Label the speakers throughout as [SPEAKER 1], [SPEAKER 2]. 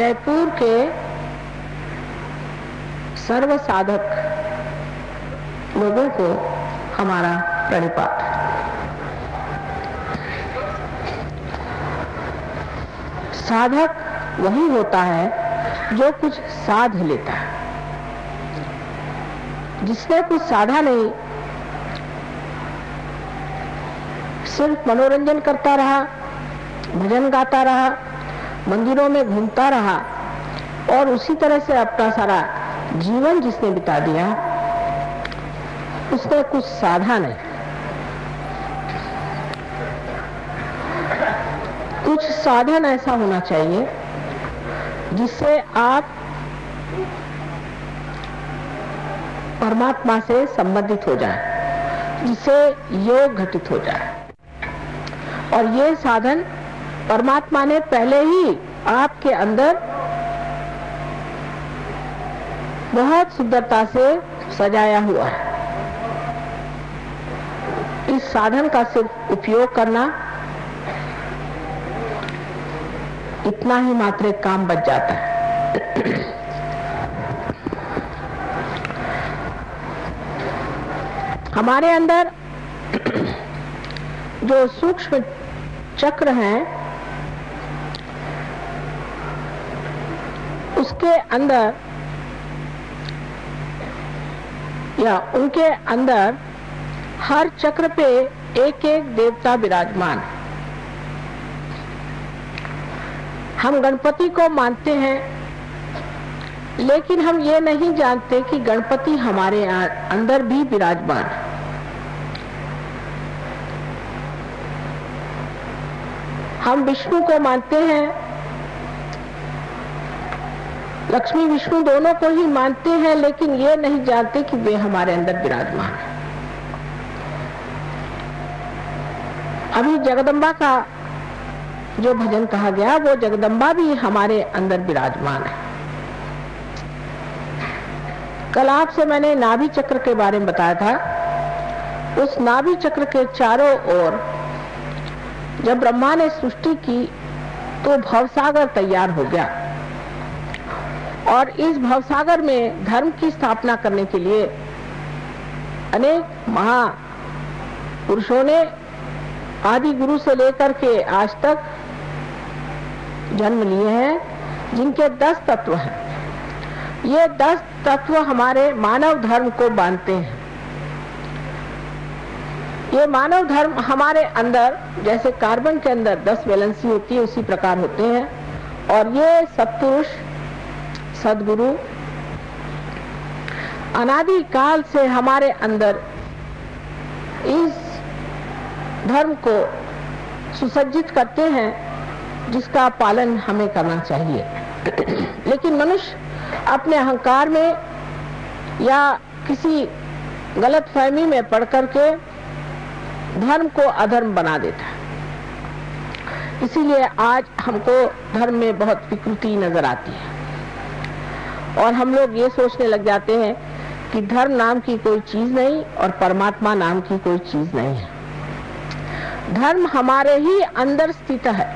[SPEAKER 1] जयपुर के सर्व साधक लोगों को हमारा प्रणिपात। साधक वही होता है जो कुछ साध लेता है। जिसने कुछ साधा नहीं, सिर्फ मनोरंजन करता रहा, भजन गाता रहा, मंदिरों में घूमता रहा और उसी तरह से अपना सारा जीवन जिसने बिता दिया, उसने कुछ साधा नहीं। कुछ साधन ऐसा होना चाहिए जिससे आप परमात्मा से संबंधित हो जाए, जिससे योग घटित हो जाए। और ये साधन परमात्मा ने पहले ही आपके अंदर बहुत सुंदरता से सजाया हुआ है। इस साधन का सिर्फ उपयोग करना, इतना ही मात्र एक काम बच जाता है। हमारे अंदर जो सूक्ष्म चक्र हैं, उसके अंदर या उनके अंदर हर चक्र पे एक एक देवता विराजमान है। हम गणपति को मानते हैं, लेकिन हम ये नहीं जानते कि गणपति हमारे अंदर भी विराजमान है। हम विष्णु को मानते हैं, लक्ष्मी विष्णु दोनों को ही मानते हैं, लेकिन ये नहीं जानते कि वे हमारे अंदर विराजमान है। अभी जगदम्बा का जो भजन कहा गया, वो जगदम्बा भी हमारे अंदर विराजमान है। कल आपसे मैंने नाभि चक्र के बारे में बताया था। उस नाभि चक्र के चारों ओर जब ब्रह्मा ने सृष्टि की तो भवसागर तैयार हो गया, और इस भवसागर में धर्म की स्थापना करने के लिए अनेक महापुरुषों ने आदि गुरु से लेकर के आज तक जन्म लिए हैं, जिनके 10 तत्व हैं। ये 10 तत्व हमारे मानव धर्म को बांधते हैं। ये मानव धर्म हमारे अंदर जैसे कार्बन के अंदर 10 वैलेंसी होती है, उसी प्रकार होते हैं। और ये सत्पुरुष सदगुरु अनादि काल से हमारे अंदर इस धर्म को सुसज्जित करते हैं, जिसका पालन हमें करना चाहिए। लेकिन मनुष्य अपने अहंकार में या किसी गलत फहमी में पड़ करके धर्म को अधर्म बना देता है। इसीलिए आज हमको धर्म में बहुत विकृति नजर आती है, और हम लोग ये सोचने लग जाते हैं कि धर्म नाम की कोई चीज नहीं और परमात्मा नाम की कोई चीज नहीं है। धर्म हमारे ही अंदर स्थित है।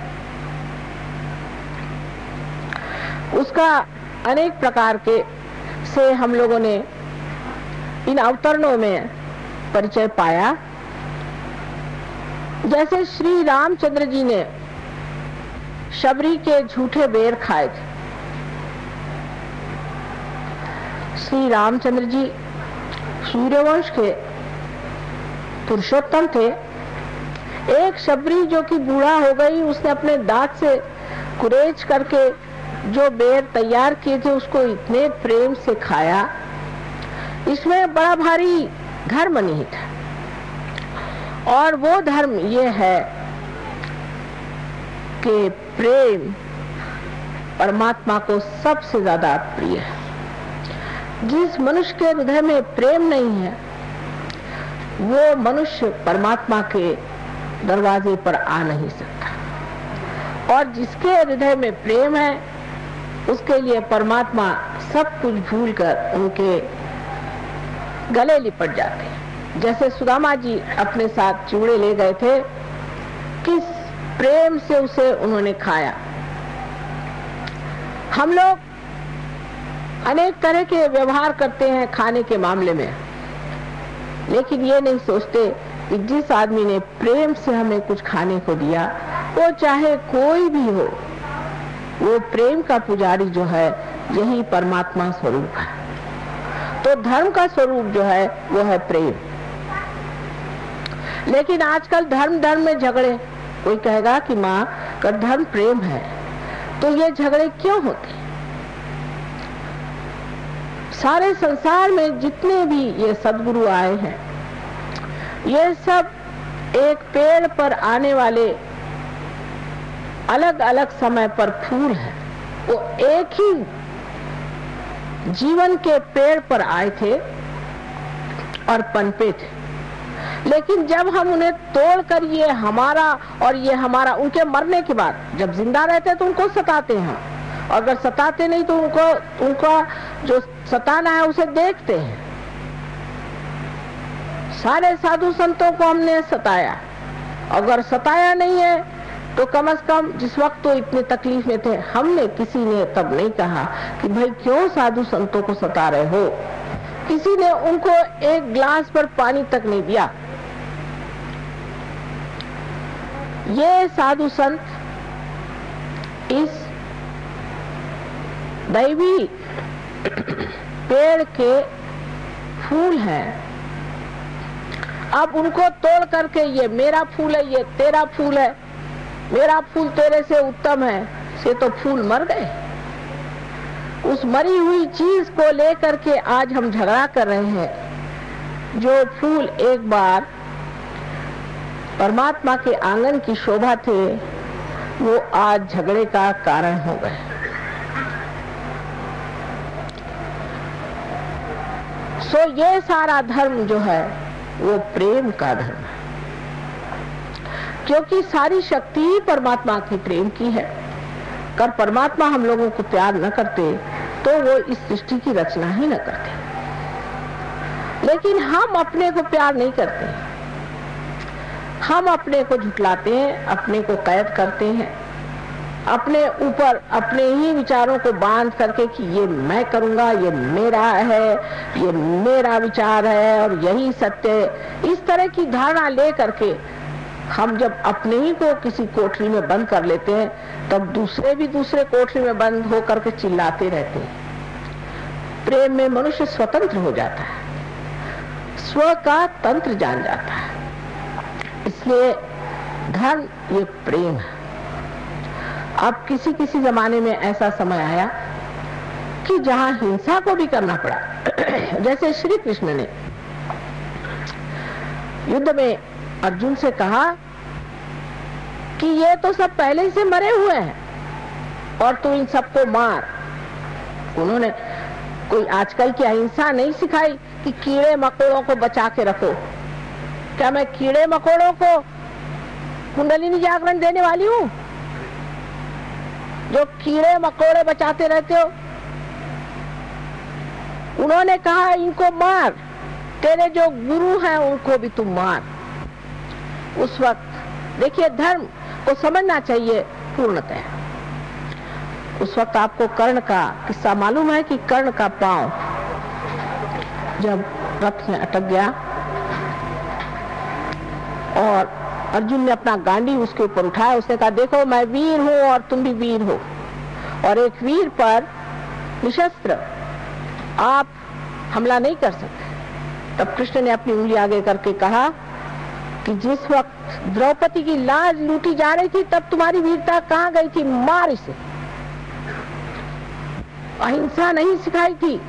[SPEAKER 1] उसका अनेक प्रकार के से हम लोगों ने इन अवतरणों में परिचय पाया। जैसे श्री रामचंद्र जी ने शबरी के झूठे बेर खाए थे। श्री रामचंद्र जी सूर्यवंश के पुरुषोत्तम थे। एक शबरी जो कि बूढ़ा हो गई, उसने अपने दांत से कुरेज करके जो बेर तैयार किए थे उसको इतने प्रेम से खाया। इसमें बड़ा भारी धर्म निहित है, और वो धर्म ये है कि प्रेम परमात्मा को सबसे ज्यादा प्रिय है। जिस मनुष्य के हृदय में प्रेम नहीं है, वो मनुष्य परमात्मा के दरवाजे पर आ नहीं सकता। और जिसके हृदय में प्रेम है, उसके लिए परमात्मा सब कुछ भूलकर उनके गले लिपट जाते हैं। जैसे सुदामा जी अपने साथ चूड़े ले गए थे, किस प्रेम से उसे उन्होंने खाया। हम लोग अनेक तरह के व्यवहार करते हैं खाने के मामले में, लेकिन ये नहीं सोचते कि जिस आदमी ने प्रेम से हमें कुछ खाने को दिया, वो चाहे कोई भी हो, वो प्रेम का पुजारी जो है यही परमात्मा स्वरूप है। तो धर्म का स्वरूप जो है वो है प्रेम। लेकिन आजकल धर्म में झगड़े, कोई कहेगा कि माँ का धर्म प्रेम है, तो ये झगड़े क्यों होते? सारे संसार में जितने भी ये सद्गुरु आए हैं, ये सब एक पेड़ पर आने वाले अलग अलग समय पर फूल है। वो एक ही जीवन के पेड़ पर आए थे और पनपे थे, लेकिन जब हम उन्हें तोड़कर ये हमारा और ये हमारा, उनके मरने के बाद जब जिंदा रहते तो उनको सताते हैं, और अगर सताते नहीं तो उनका जो सताना है उसे देखते हैं। सारे साधु संतों को हमने सताया, अगर सताया नहीं है तो कम से कम जिस वक्त तो इतने तकलीफ में थे, हमने किसी ने तब नहीं कहा कि भाई क्यों साधु संतों को सता रहे हो। किसी ने उनको एक गिलास पर पानी तक नहीं दिया। ये साधु संत इस दैवी पेड़ के फूल हैं। अब उनको तोड़ करके ये मेरा फूल है, ये तेरा फूल है, मेरा फूल तेरे से उत्तम है, से तो फूल मर गए। उस मरी हुई चीज को लेकर के आज हम झगड़ा कर रहे हैं। जो फूल एक बार परमात्मा के आंगन की शोभा थे, वो आज झगड़े का कारण हो गए। सो ये सारा धर्म जो है वो प्रेम का धर्म है, क्योंकि सारी शक्ति ही परमात्मा के प्रेम की है। अगर परमात्मा हम लोगों को प्यार न करते तो वो इस सृष्टि की रचना ही न करते। लेकिन हम अपने को प्यार नहीं करते, हम अपने को झुठलाते हैं, अपने को कैद करते हैं, अपने ऊपर अपने ही विचारों को बांध करके कि ये मैं करूंगा, ये मेरा है, ये मेरा विचार है और यही सत्य है। इस तरह की धारणा ले करके हम जब अपने ही को किसी कोठरी में बंद कर लेते हैं, तब दूसरे भी दूसरे कोठरी में बंद हो करके चिल्लाते रहते हैं। प्रेम में मनुष्य स्वतंत्र हो जाता है, स्व का तंत्र जान जाता है। इसलिए धर्म ये प्रेम है। अब किसी किसी जमाने में ऐसा समय आया कि जहां हिंसा को भी करना पड़ा। जैसे श्री कृष्ण ने युद्ध में अर्जुन से कहा कि ये तो सब पहले से मरे हुए हैं और तू इन सबको मार। उन्होंने कोई आजकल की अहिंसा नहीं सिखाई कि कीड़े मकोड़ों को बचा के रखो। क्या मैं कीड़े मकोड़ों को कुंडलिनी जागरण देने वाली हूँ जो कीड़े मकोड़े बचाते रहते हो? उन्होंने कहा इनको मार, तेरे जो गुरु हैं उनको भी तुम मार। उस वक्त देखिए धर्म को समझना चाहिए पूर्णतः। उस वक्त आपको कर्ण का किस्सा मालूम है कि कर्ण का पांव जब रथ में अटक गया और अर्जुन ने अपना गांडी उसके ऊपर उठाया, उसने कहा देखो मैं वीर हूं और तुम भी वीर हो, और एक वीर पर निशस्त्र आप हमला नहीं कर सकते। तब कृष्ण ने अपनी उंगली आगे करके कहा कि जिस वक्त द्रौपदी की लाज लूटी जा रही थी तब तुम्हारी वीरता कहाँ गई थी? मार इसे। अहिंसा नहीं सिखाई थी,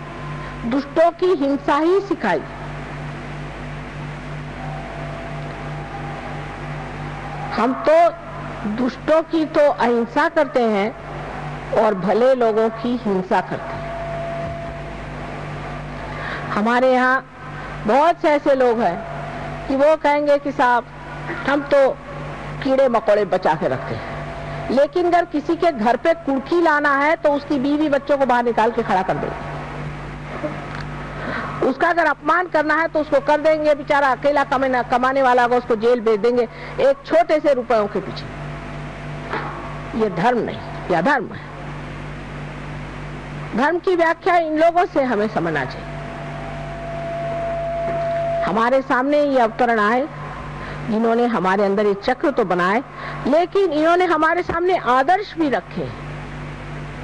[SPEAKER 1] दुष्टों की हिंसा ही सिखाई। हम तो दुष्टों की तो अहिंसा करते हैं और भले लोगों की हिंसा करते हैं। हमारे यहाँ बहुत से ऐसे लोग हैं कि वो कहेंगे कि साहब हम तो कीड़े मकोड़े बचा के रखते हैं, लेकिन अगर किसी के घर पे कुर्की लाना है तो उसकी बीवी बच्चों को बाहर निकाल के खड़ा कर देंगे। उसका अगर अपमान करना है तो उसको कर देंगे, बेचारा अकेला कमाने वाला को उसको जेल भेज देंगे एक छोटे से रुपयों के पीछे। ये धर्म नहीं, यह अधर्म है। धर्म की व्याख्या इन लोगों से हमें समझना चाहिए। हमारे सामने ये अवतरण आए जिन्होंने हमारे अंदर ये चक्र तो बनाए, लेकिन इन्होंने हमारे सामने आदर्श भी रखे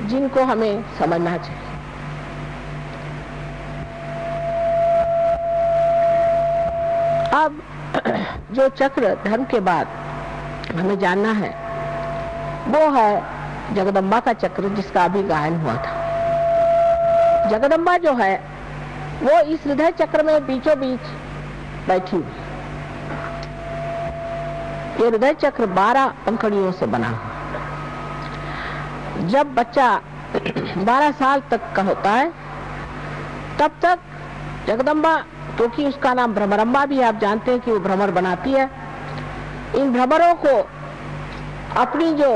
[SPEAKER 1] जिनको हमें समझना चाहिए। अब जो चक्र धर्म के बाद हमें जानना है वो है जगदम्बा का चक्र, जिसका अभी गायन हुआ था। जगदम्बा जो है वो इस हृदय चक्र में बीचों बीच बैठी हुई। ये हृदय चक्र 12 पंखुड़ियों से बना हुआ। जब बच्चा 12 साल तक का होता है तब तक जगदम्बा, क्योंकि उसका नाम भ्रमरंबा भी है, आप जानते हैं कि वो भ्रमर बनाती है। इन भ्रमरों को अपनी जो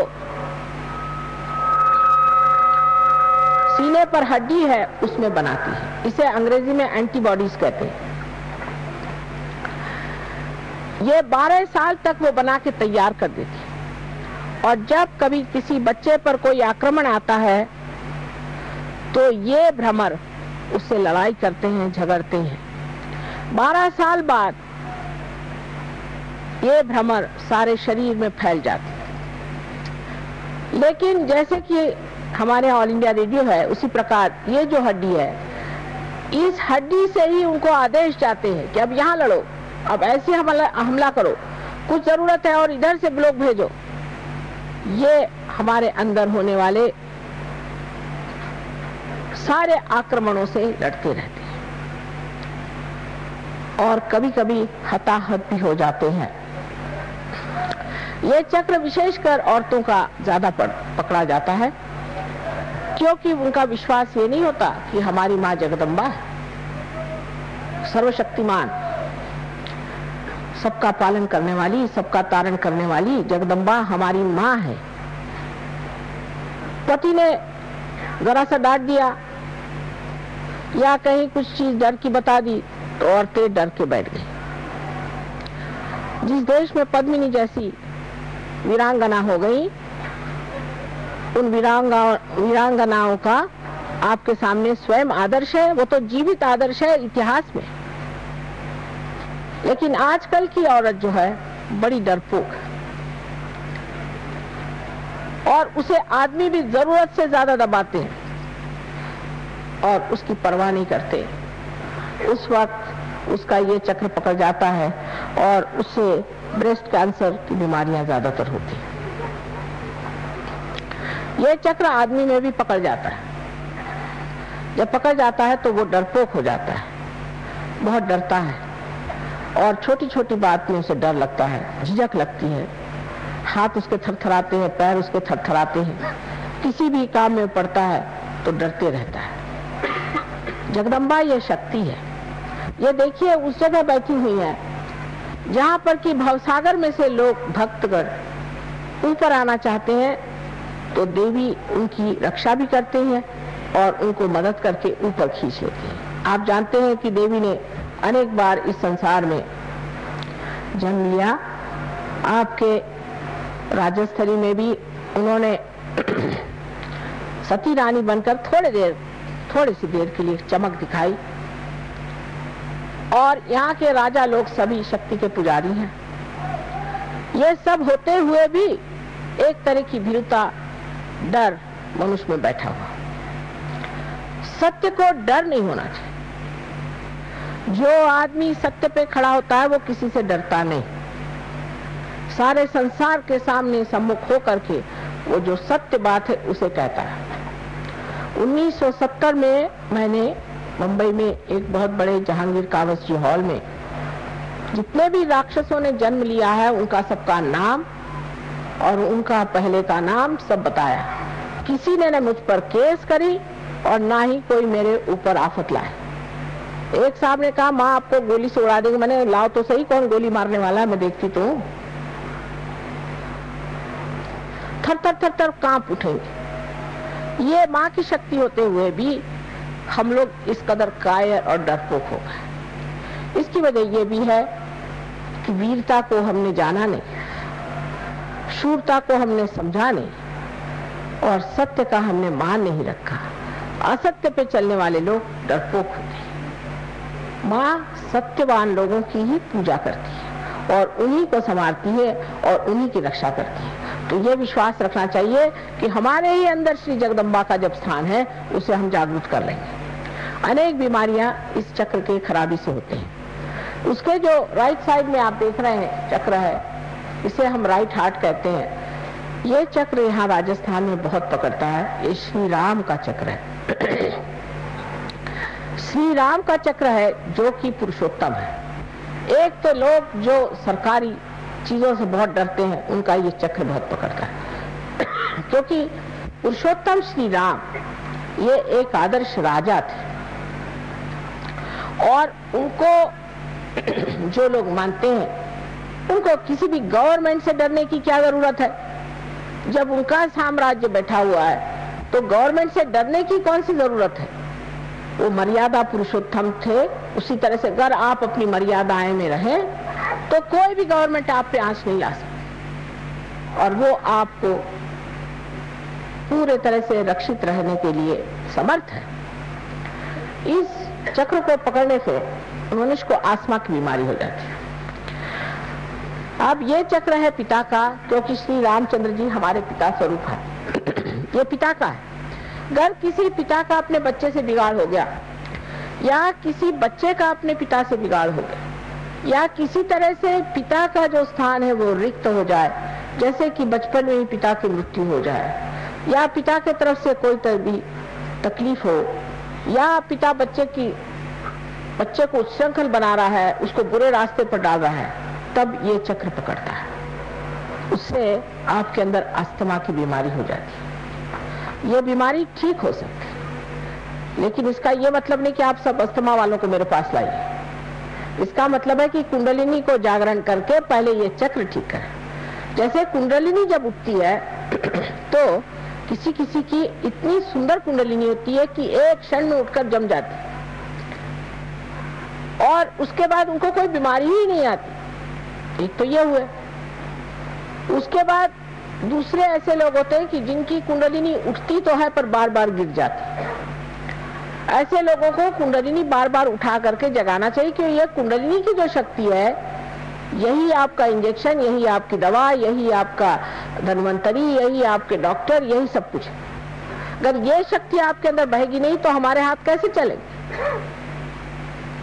[SPEAKER 1] सीने पर हड्डी है उसमें बनाती है। इसे अंग्रेजी में एंटीबॉडीज कहते हैं। ये 12 साल तक वो बना के तैयार कर देती है, और जब कभी किसी बच्चे पर कोई आक्रमण आता है तो ये भ्रमर उससे लड़ाई करते हैं, झगड़ते हैं। 12 साल बाद ये भ्रमर सारे शरीर में फैल जाते हैं। लेकिन जैसे कि हमारे ऑल इंडिया रेडियो है, उसी प्रकार ये जो हड्डी है, इस हड्डी से ही उनको आदेश जाते हैं कि अब यहाँ लड़ो, अब ऐसे हमला करो, कुछ जरूरत है और इधर से लोग भेजो। ये हमारे अंदर होने वाले सारे आक्रमणों से लड़ते रहते हैं और कभी कभी हताहत भी हो जाते हैं। ये चक्र विशेषकर औरतों का ज्यादा पकड़ा जाता है, क्योंकि उनका विश्वास ये नहीं होता कि हमारी माँ जगदम्बा है, सर्वशक्तिमान, सबका पालन करने वाली, सबका तारण करने वाली जगदम्बा हमारी माँ है। पति ने जरा सा डांट दिया या कहीं कुछ चीज डर की बता दी तो औरतें डर के बैठ गई। जिस देश में पद्मिनी जैसी वीरांगना हो गई, उन वीरांगनाओं का आपके सामने स्वयं आदर्श है, वो तो जीवित आदर्श है इतिहास में। लेकिन आजकल की औरत जो है बड़ी डरपोक है और उसे आदमी भी जरूरत से ज्यादा दबाते हैं और उसकी परवाह नहीं करते। उस वक्त उसका ये चक्र पकड़ जाता है और उससे ब्रेस्ट कैंसर की बीमारियां ज्यादातर होती हैं। ये चक्र आदमी में भी पकड़ जाता है। जब पकड़ जाता है तो वो डरपोक हो जाता है, बहुत डरता है और छोटी छोटी बात में उसे डर लगता है, झिझक लगती है, हाथ उसके थरथराते हैं, पैर उसके थरथराते हैं, किसी भी काम में पड़ता है तो डरते रहता है। जगदम्बा ये शक्ति है। ये देखिए उस जगह बैठी हुई है जहाँ पर कि भवसागर में से लोग भक्तगण ऊपर आना चाहते हैं तो देवी उनकी रक्षा भी करते हैं और उनको मदद करके ऊपर खींच लेते हैं। आप जानते हैं कि देवी ने अनेक बार इस संसार में जन्म लिया। आपके राजस्थली में भी उन्होंने सती रानी बनकर थोड़ी सी देर के लिए चमक दिखाई, और यहाँ के राजा लोग सभी शक्ति के पुजारी हैं। ये सब होते हुए भी एक तरह की भीरुता, डर मनुष्य में बैठा हुआ। सत्य को डर नहीं होना चाहिए। जो आदमी सत्य पे खड़ा होता है वो किसी से डरता नहीं। सारे संसार के सामने सम्मुख होकर के वो जो सत्य बात है उसे कहता है। 1970 में मैंने मुंबई में एक बहुत बड़े जहांगीर कावस जी हॉल में जितने भी राक्षसों ने जन्म लिया है उनका सबका नाम और उनका पहले का नाम सब बताया। किसी ने न मुझ पर केस करी और ना ही कोई मेरे ऊपर आफत लाए। एक साहब ने कहा माँ आपको गोली से उड़ा देंगे। मैंने लाओ तो सही, कौन गोली मारने वाला है, मैं देखती तो हूँ। थर थर थर थर कांप उठेंगे। ये माँ की शक्ति होते हुए भी हम लोग इस कदर कायर और डरपोक हो गए। इसकी वजह ये भी है कि वीरता को हमने जाना नहीं, शूरता को हमने समझा नहीं और सत्य का हमने मान नहीं रखा। असत्य पे चलने वाले लोग डरपोक होते हैं। माँ सत्यवान लोगों की ही पूजा करती है और उन्हीं को संभालती है और उन्हीं की रक्षा करती है। तो ये विश्वास रखना चाहिए कि हमारे ही अंदर श्री जगदम्बा का जब स्थान है उसे हम जागृत कर लेंगे। अनेक बीमारियां इस चक्र के खराबी से होते हैं। उसके जो राइट साइड में आप देख रहे हैं चक्र है, इसे हम राइट हार्ट कहते हैं। ये चक्र यहाँ राजस्थान में बहुत पकड़ता है। ये श्री राम का चक्र है। श्री राम का चक्र है जो कि पुरुषोत्तम है। एक तो लोग जो सरकारी चीजों से बहुत डरते हैं उनका ये चक्र बहुत पकड़ता है क्योंकि पुरुषोत्तम श्री राम ये एक आदर्श राजा थे और उनको जो लोग मानते हैं उनको किसी भी गवर्नमेंट से डरने की क्या जरूरत है। जब उनका साम्राज्य बैठा हुआ है तो गवर्नमेंट से डरने की कौन सी जरूरत है। वो मर्यादा पुरुषोत्तम थे। उसी तरह से अगर आप अपनी मर्यादाएं में रहें तो कोई भी गवर्नमेंट आप पे आंच नहीं ला सकती और वो आपको पूरे तरह से रक्षित रहने के लिए समर्थ है। इस चक्र को पकड़ने से मनुष्य को आस्मा की बीमारी हो जाती है। अब ये चक्र है पिता का, क्योंकि श्री रामचंद्र जी हमारे पिता स्वरूप है। ये पिता का है। अगर किसी पिता का अपने बच्चे से बिगाड़ हो गया या किसी बच्चे का अपने पिता से बिगाड़ हो गया या किसी तरह से पिता का जो स्थान है वो रिक्त हो जाए, जैसे कि बचपन में ही पिता की मृत्यु हो जाए या पिता के तरफ से कोई भी तकलीफ हो या पिता बच्चे को उच्छृंखल बना रहा है, उसको बुरे रास्ते पर डाल रहा है, तब ये चक्र पकड़ता है। उससे आपके अंदर अस्थमा की बीमारी हो जाती है। ये बीमारी ठीक हो सकती है, लेकिन इसका ये मतलब नहीं कि आप सब अस्थमा वालों को मेरे पास लाइए। इसका मतलब है कि कुंडलिनी को जागरण करके पहले ये चक्र ठीक करें। जैसे कुंडलिनी जब उठती है तो किसी किसी की इतनी सुंदर कुंडलिनी होती है कि एक क्षण में उठकर जम जाती है और उसके बाद उनको कोई बीमारी ही नहीं आती। एक तो ये हुए। उसके बाद दूसरे ऐसे लोग होते हैं कि जिनकी कुंडलिनी उठती तो है पर बार बार गिर जाती। ऐसे लोगों को कुंडलिनी बार बार उठा करके जगाना चाहिए, क्योंकि ये कुंडलिनी की जो शक्ति है यही आपका इंजेक्शन, यही आपकी दवा, यही आपका धन्वंतरी, यही आपके डॉक्टर, यही सब कुछ है। अगर ये शक्ति आपके अंदर बहेगी नहीं तो हमारे हाथ कैसे चलेंगे।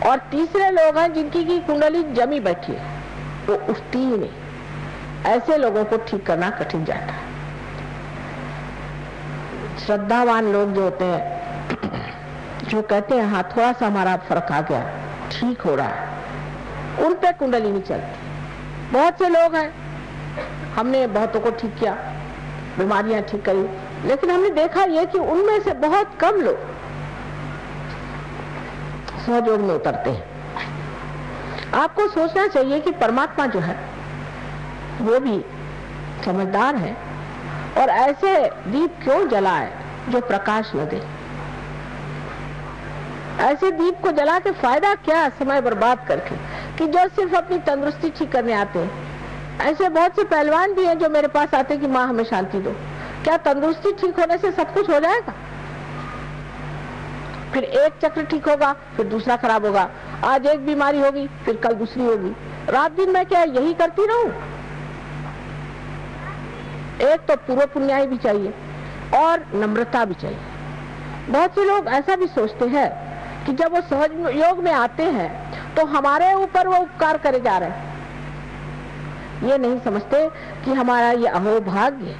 [SPEAKER 1] और तीसरे लोग हैं जिनकी की कुंडली जमी बैठी है, वो उठती ही नहीं। ऐसे लोगों को ठीक करना कठिन जाता है। श्रद्धावान लोग जो होते हैं, जो कहते हैं हाँ थोड़ा सा हमारा फर्क आ गया, ठीक हो रहा है, उन पे कुंडली नहीं चलती। बहुत से लोग हैं, हमने बहुतों को ठीक किया, बीमारियां ठीक करी, लेकिन हमने देखा ये कि उनमें से बहुत कम लोग सहयोग में उतरते हैं। आपको सोचना चाहिए कि परमात्मा जो है वो भी समझदार है और ऐसे दीप क्यों जलाए जो प्रकाश न दे। ऐसे दीप को जला के फायदा क्या, समय बर्बाद करके, कि जो सिर्फ अपनी तंदुरुस्ती ठीक करने आते हैं। ऐसे बहुत से पहलवान भी हैं जो मेरे पास आते हैं कि माँ हमें शांति दो। क्या तंदुरुस्ती ठीक होने से सब कुछ हो जाएगा? फिर एक चक्र ठीक होगा, फिर दूसरा खराब होगा। आज एक बीमारी होगी, फिर कल दूसरी होगी। रात दिन मैं क्या यही करती रहूं? एक तो पूर्व पुण्याई भी चाहिए और नम्रता भी चाहिए। बहुत से लोग ऐसा भी सोचते हैं कि जब वो सहज योग में आते हैं तो हमारे ऊपर वो उपकार करे जा रहे हैं। ये नहीं समझते कि हमारा ये अहोभाग्य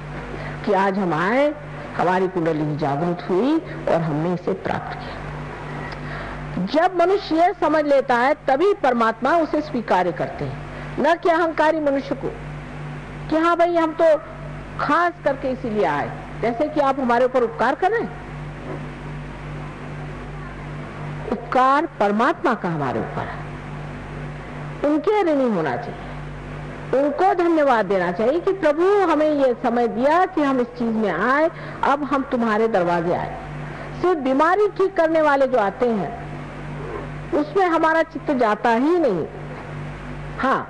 [SPEAKER 1] कि आज हम आए, हमारी कुंडली जागृत हुई और हमने इसे प्राप्त किया। जब मनुष्य ये समझ लेता है तभी परमात्मा उसे स्वीकार करते हैं, न कि अहंकारी मनुष्य को कि हाँ भाई हम तो खास करके इसीलिए आए, जैसे कि आप हमारे ऊपर उपकार कर रहे हैं। उपकार परमात्मा का हमारे ऊपर है, उनके ऋणी होना चाहिए, उनको धन्यवाद देना चाहिए कि प्रभु हमें ये समय दिया कि हम इस चीज में आए, अब हम तुम्हारे दरवाजे आए। सिर्फ बीमारी ठीक करने वाले जो आते हैं उसमें हमारा चित्त जाता ही नहीं। हाँ,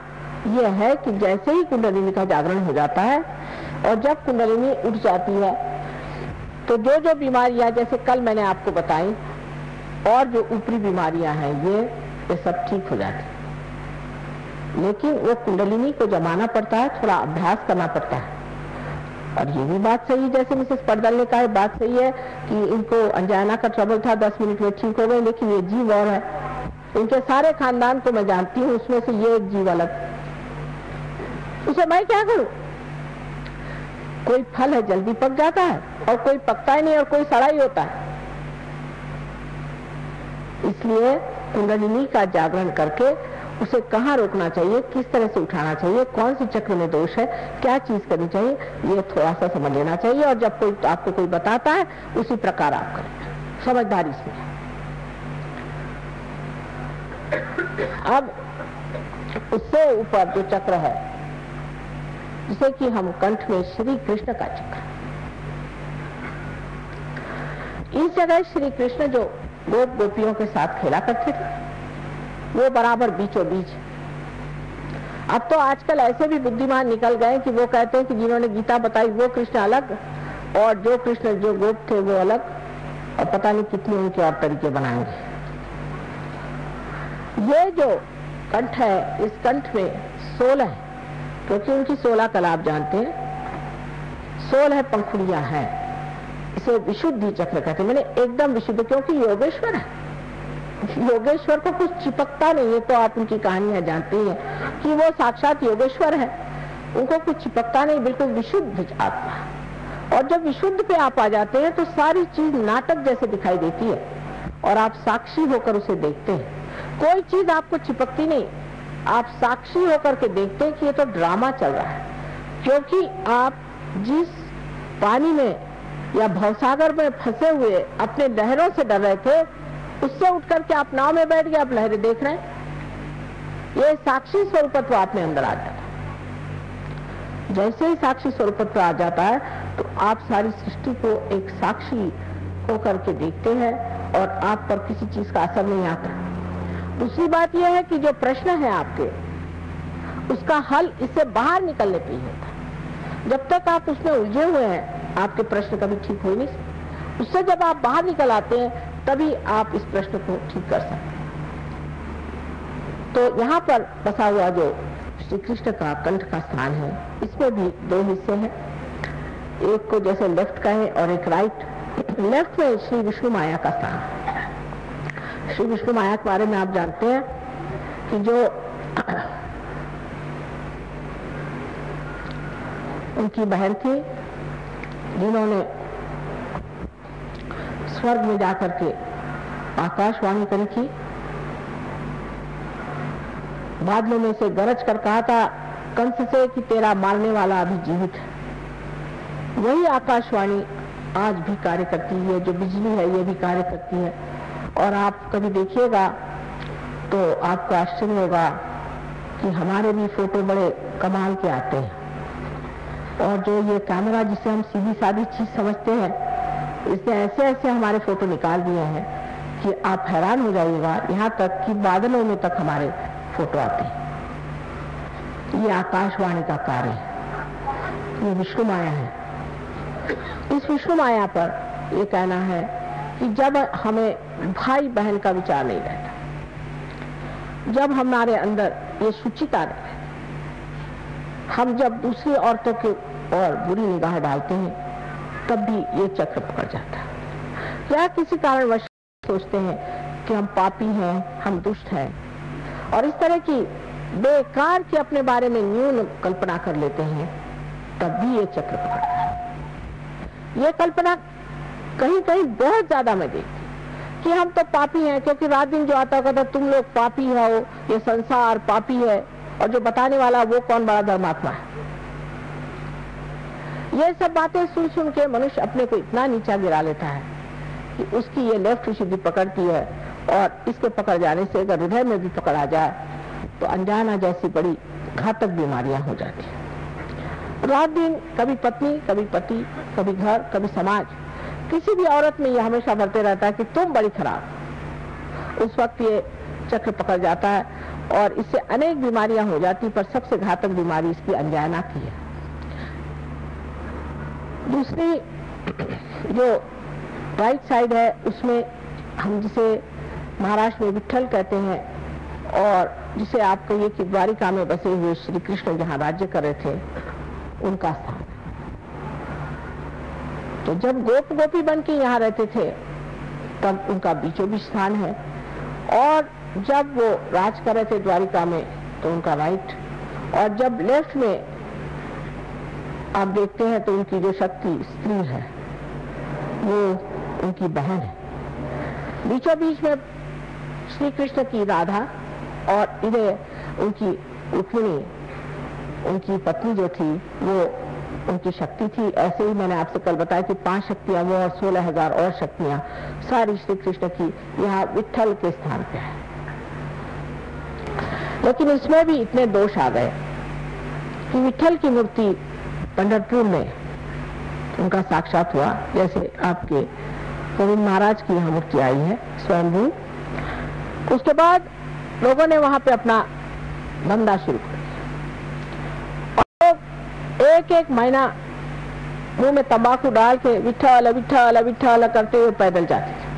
[SPEAKER 1] यह है कि जैसे ही कुंडलिनी का जागरण हो जाता है और जब कुंडलिनी उठ जाती है तो जो जो बीमारियां जैसे कल मैंने आपको बताई और जो ऊपरी बीमारियां हैं ये सब ठीक हो जाती, लेकिन वो कुंडलिनी को जमाना पड़ता है, थोड़ा अभ्यास करना पड़ता है। और ये भी बात सही है, जैसे मिसेस पड़दल ने कहा, बात सही है कि इनको अंजाना का ट्रबल था, 10 मिनट में ठीक हो गए, लेकिन ये जीव और है। इनके सारे खानदान को मैं जानती हूँ, उसमें से ये एक जीव अलग, उसे मैं क्या करूं? कोई फल है जल्दी पक जाता है और कोई पकता ही नहीं और कोई सड़ा ही होता है। इसलिए कुंडलिनी का जागरण करके उसे कहाँ रोकना चाहिए, किस तरह से उठाना चाहिए, कौन सी चक्र में दोष है, क्या चीज करनी चाहिए, ये थोड़ा सा समझ लेना चाहिए। और जब कोई आपको कोई बताता है उसी प्रकार आप करें, समझदारी से। अब उससे ऊपर जो चक्र है, जिसे कि हम कंठ में श्री कृष्ण का चक्र, इस जगह श्री कृष्ण जो गोप गोपियों के साथ खेला करते थे, वो बराबर बीचों बीच। अब तो आजकल ऐसे भी बुद्धिमान निकल गए कि वो कहते हैं कि जिन्होंने गीता बताई वो कृष्ण अलग और जो कृष्ण जो गोप थे वो अलग, और पता नहीं कितने उनके और तरीके बनाएंगे। ये जो कंठ है, इस कंठ में 16 है, क्योंकि उनकी 16 कला आप जानते हैं, 16 पंखुड़ियां हैं। इसे विशुद्धि चक्र कहते हैं, मैंने एकदम विशुद्ध, क्योंकि योगेश्वर है। योगेश्वर को कुछ चिपकता नहीं है, तो आप उनकी कहानियां जानते हैं कि वो साक्षात योगेश्वर है, उनको कुछ चिपकता नहीं, बिल्कुल विशुद्ध आत्मा। और जब विशुद्ध पे आप आ जाते हैं तो सारी चीज नाटक जैसे दिखाई देती है और आप साक्षी होकर उसे देखते हैं। कोई चीज आपको चिपकती नहीं, आप साक्षी होकर के देखते हैं कि ये तो ड्रामा चल रहा है। क्योंकि आप जिस पानी में या भवसागर में फंसे हुए अपने लहरों से डर रहे थे, उससे उठकर के आप नाव में बैठ गए, आप लहरें देख रहे हैं। ये साक्षी स्वरूपत्व आपने अंदर आ जाता है। जैसे ही साक्षी स्वरूपत्व आ जाता है तो आप सारी सृष्टि को एक साक्षी होकर के देखते हैं और आप पर किसी चीज का असर नहीं आता। दूसरी बात यह है कि जो प्रश्न है आपके, उसका हल इससे बाहर निकलने पे ही होता। जब तक आप उसमें उलझे हुए हैं, आपके प्रश्न कभी ठीक हो ही नहीं सकते। उससे जब आप बाहर निकल आते हैं, तभी आप इस प्रश्न को ठीक कर सकते हैं। तो यहाँ पर बसा हुआ जो श्री कृष्ण का कंठ का स्थान है, इसमें भी 2 हिस्से हैं, एक को जैसे लेफ्ट का है और एक राइट। लेफ्ट में श्री विष्णु माया का स्थान है। श्री विष्णु माया के बारे में आप जानते हैं कि जो उनकी बहन थी, जिन्होंने स्वर्ग में जाकर के आकाशवाणी करी थी, बादलों में से गरज कर कहा था कंस से कि तेरा मारने वाला अभी जीवित है। वही आकाशवाणी आज भी कार्य करती है, जो बिजली है ये भी कार्य करती है। और आप कभी देखिएगा तो आपको आश्चर्य होगा कि हमारे भी फोटो बड़े कमाल के आते हैं। और जो ये कैमरा जिसे हम सीधी सादी चीज समझते हैं, इसने ऐसे ऐसे हमारे फोटो निकाल दिए हैं कि आप हैरान हो जाइएगा। यहाँ तक कि बादलों में तक हमारे फोटो आते हैं। ये आकाशवाणी का कार्य है, ये विष्णु माया है। इस विष्णु माया पर ये कहना है कि जब हमें भाई बहन का विचार नहीं रहता, जब हमारे अंदर ये शुचिता रहती, हम जब दूसरी औरतों के और बुरी निगाह डालते हैं, तब भी ये चक्र पकड़ जाता है। या किसी कारणवश सोचते हैं कि हम पापी हैं, हम दुष्ट हैं, और इस तरह की बेकार की अपने बारे में न्यून कल्पना कर लेते हैं, तब भी ये चक्र पकड़ता है। ये कल्पना कहीं कहीं बहुत ज्यादा मैं देखती कि हम तो पापी हैं, क्योंकि रात दिन जो आता कहता तुम लोग पापी हो, ये संसार पापी है, और जो बताने वाला वो कौन बड़ा धर्मात्मा है। ये सब बातें सुन सुन के मनुष्य अपने को इतना नीचा गिरा लेता है कि उसकी ये लेफ्ट विशुद्धि पकड़ती है, और इसके पकड़ जाने से अगर हृदय में भी पकड़ आ जाए तो अनजाना जैसी बड़ी घातक बीमारियां हो जाती हैं। रात दिन कभी पत्नी, कभी पति, कभी घर, कभी समाज, किसी भी औरत में यह हमेशा बढ़ते रहता है कि तुम बड़ी खराब। उस वक्त ये चक्र पकड़ जाता है और इससे अनेक बीमारियां हो जाती, पर सबसे घातक बीमारी इसकी अनजाना की है। दूसरी जो राइट साइड है उसमें हम जिसे महाराष्ट्र में विट्ठल कहते हैं, और जिसे आप कहिए कि द्वारिका में बसे हुए श्री कृष्ण जहाँ राज्य कर रहे थे, उनका स्थान। तो जब गोप गोपी बन के यहाँ रहते थे तब उनका बीचों बीच स्थान है, और जब वो राज कर रहे थे द्वारिका में तो उनका राइट, और जब लेफ्ट में आप देखते हैं तो उनकी जो शक्ति स्त्री है वो उनकी बहन है। बीचों बीच में श्री कृष्ण की राधा, और इधर उनकी रुक्मिणी, उनकी पत्नी जो थी वो उनकी शक्ति थी। ऐसे ही मैंने आपसे कल बताया कि 5 शक्तियां वो और 16,000 और शक्तियां सारी श्री कृष्ण की यहाँ विट्ठल के स्थान पे है। लेकिन इसमें भी इतने दोष आ गए कि विट्ठल की मूर्ति पंढरपुर में उनका साक्षात हुआ, जैसे आपके गोविंद महाराज की यहाँ मूर्ति आई है स्वयंभू। उसके बाद लोगों ने वहां पे अपना धंधा शुरू कर दिया, और एक एक महीना मुंह में तंबाकू डाल के विट्ठल विट्ठल विट्ठल करते हुए पैदल जाते थे।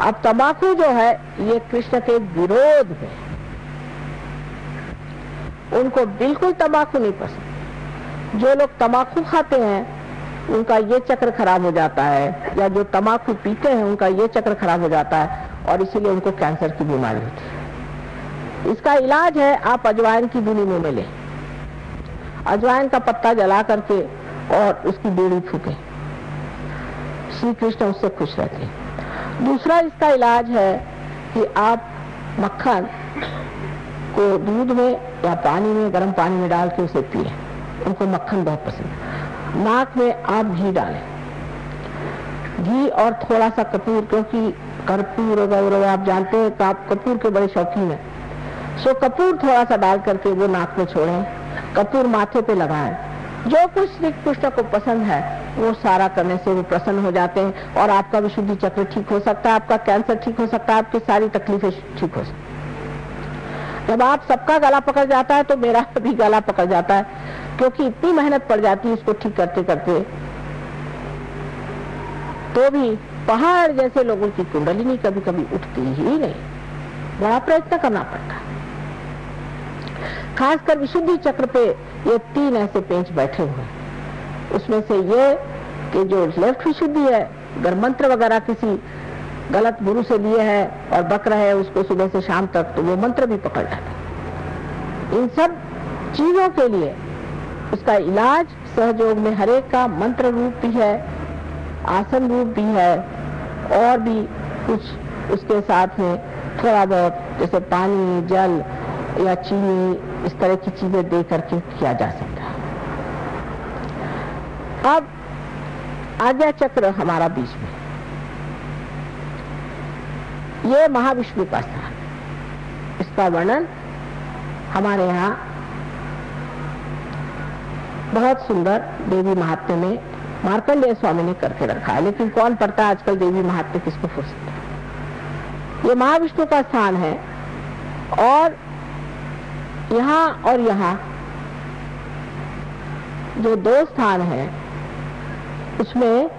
[SPEAKER 1] अब तंबाकू जो है ये कृष्ण के विरोध में, उनको बिल्कुल तंबाकू नहीं पसंद। जो लोग तंबाकू खाते हैं उनका ये चक्र खराब हो जाता है, या जो तंबाकू पीते हैं उनका ये चक्र खराब हो जाता है, और इसीलिए उनको कैंसर की बीमारी होती है। इसका इलाज है आप अजवाइन की धुनी मुंह में लें, अजवाइन का पत्ता जला करके और उसकी बीड़ी फूकें, श्री कृष्ण उससे खुश रहते हैं। दूसरा इसका इलाज है कि आप मक्खन को दूध में या पानी में, गर्म पानी में डाल के उसे पिए, उनको मक्खन बहुत पसंद है। नाक में आप घी डालें, घी और थोड़ा सा कपूर, क्योंकि कर्पूर गौरव आप जानते हैं कि आप कपूर के बड़े शौकीन हैं, सो कपूर थोड़ा सा डाल करके वो नाक में छोड़ें, कपूर माथे पे लगाएं। जो कुछ श्री कृष्ण को पसंद है वो सारा करने से वो प्रसन्न हो जाते हैं, और आपका विशुद्धि चक्र ठीक हो सकता है, आपका कैंसर ठीक हो सकता है, आपकी सारी तकलीफें ठीक हो सकती है। जब आप सबका गला पकड़ जाता है तो मेरा भी गला पकड़ जाता है, क्योंकि इतनी मेहनत पड़ जाती है इसको ठीक करते करते, तो भी पहाड़ जैसे लोगों की कुंडलिनी कभी कभी उठती ही नहीं, बड़ा प्रयत्न करना पड़ता है। खासकर विशुद्धि चक्र पे ये 3 ऐसे पेंच बैठे हुए हैं। उसमें से ये कि जो लेफ्ट विशुद्धि है, अगर मंत्र वगैरह किसी गलत गुरु से लिए है और बक रहे हैं उसको सुबह से शाम तक, तो वो मंत्र भी पकड़ जाता है। इन सब चीजों के लिए उसका इलाज सहयोग में हरेक का मंत्र रूप भी है, आसन रूप भी है, और भी कुछ उसके साथ में थोड़ा बहुत जैसे पानी, जल या चीनी, इस तरह की चीजें दे करके किया जा सकता है। अब आज्ञा चक्र हमारा बीच में, ये महाविष्णु का स्थान, इसका वर्णन हमारे यहाँ बहुत सुंदर देवी महात्म्य में मार्कंडेय स्वामी ने करके रखा है। लेकिन कौन पढ़ता है आजकल देवी महात्म्य, किसको फुर्सत है। ये महाविष्णु का स्थान है, और यहाँ जो 2 स्थान है उसमें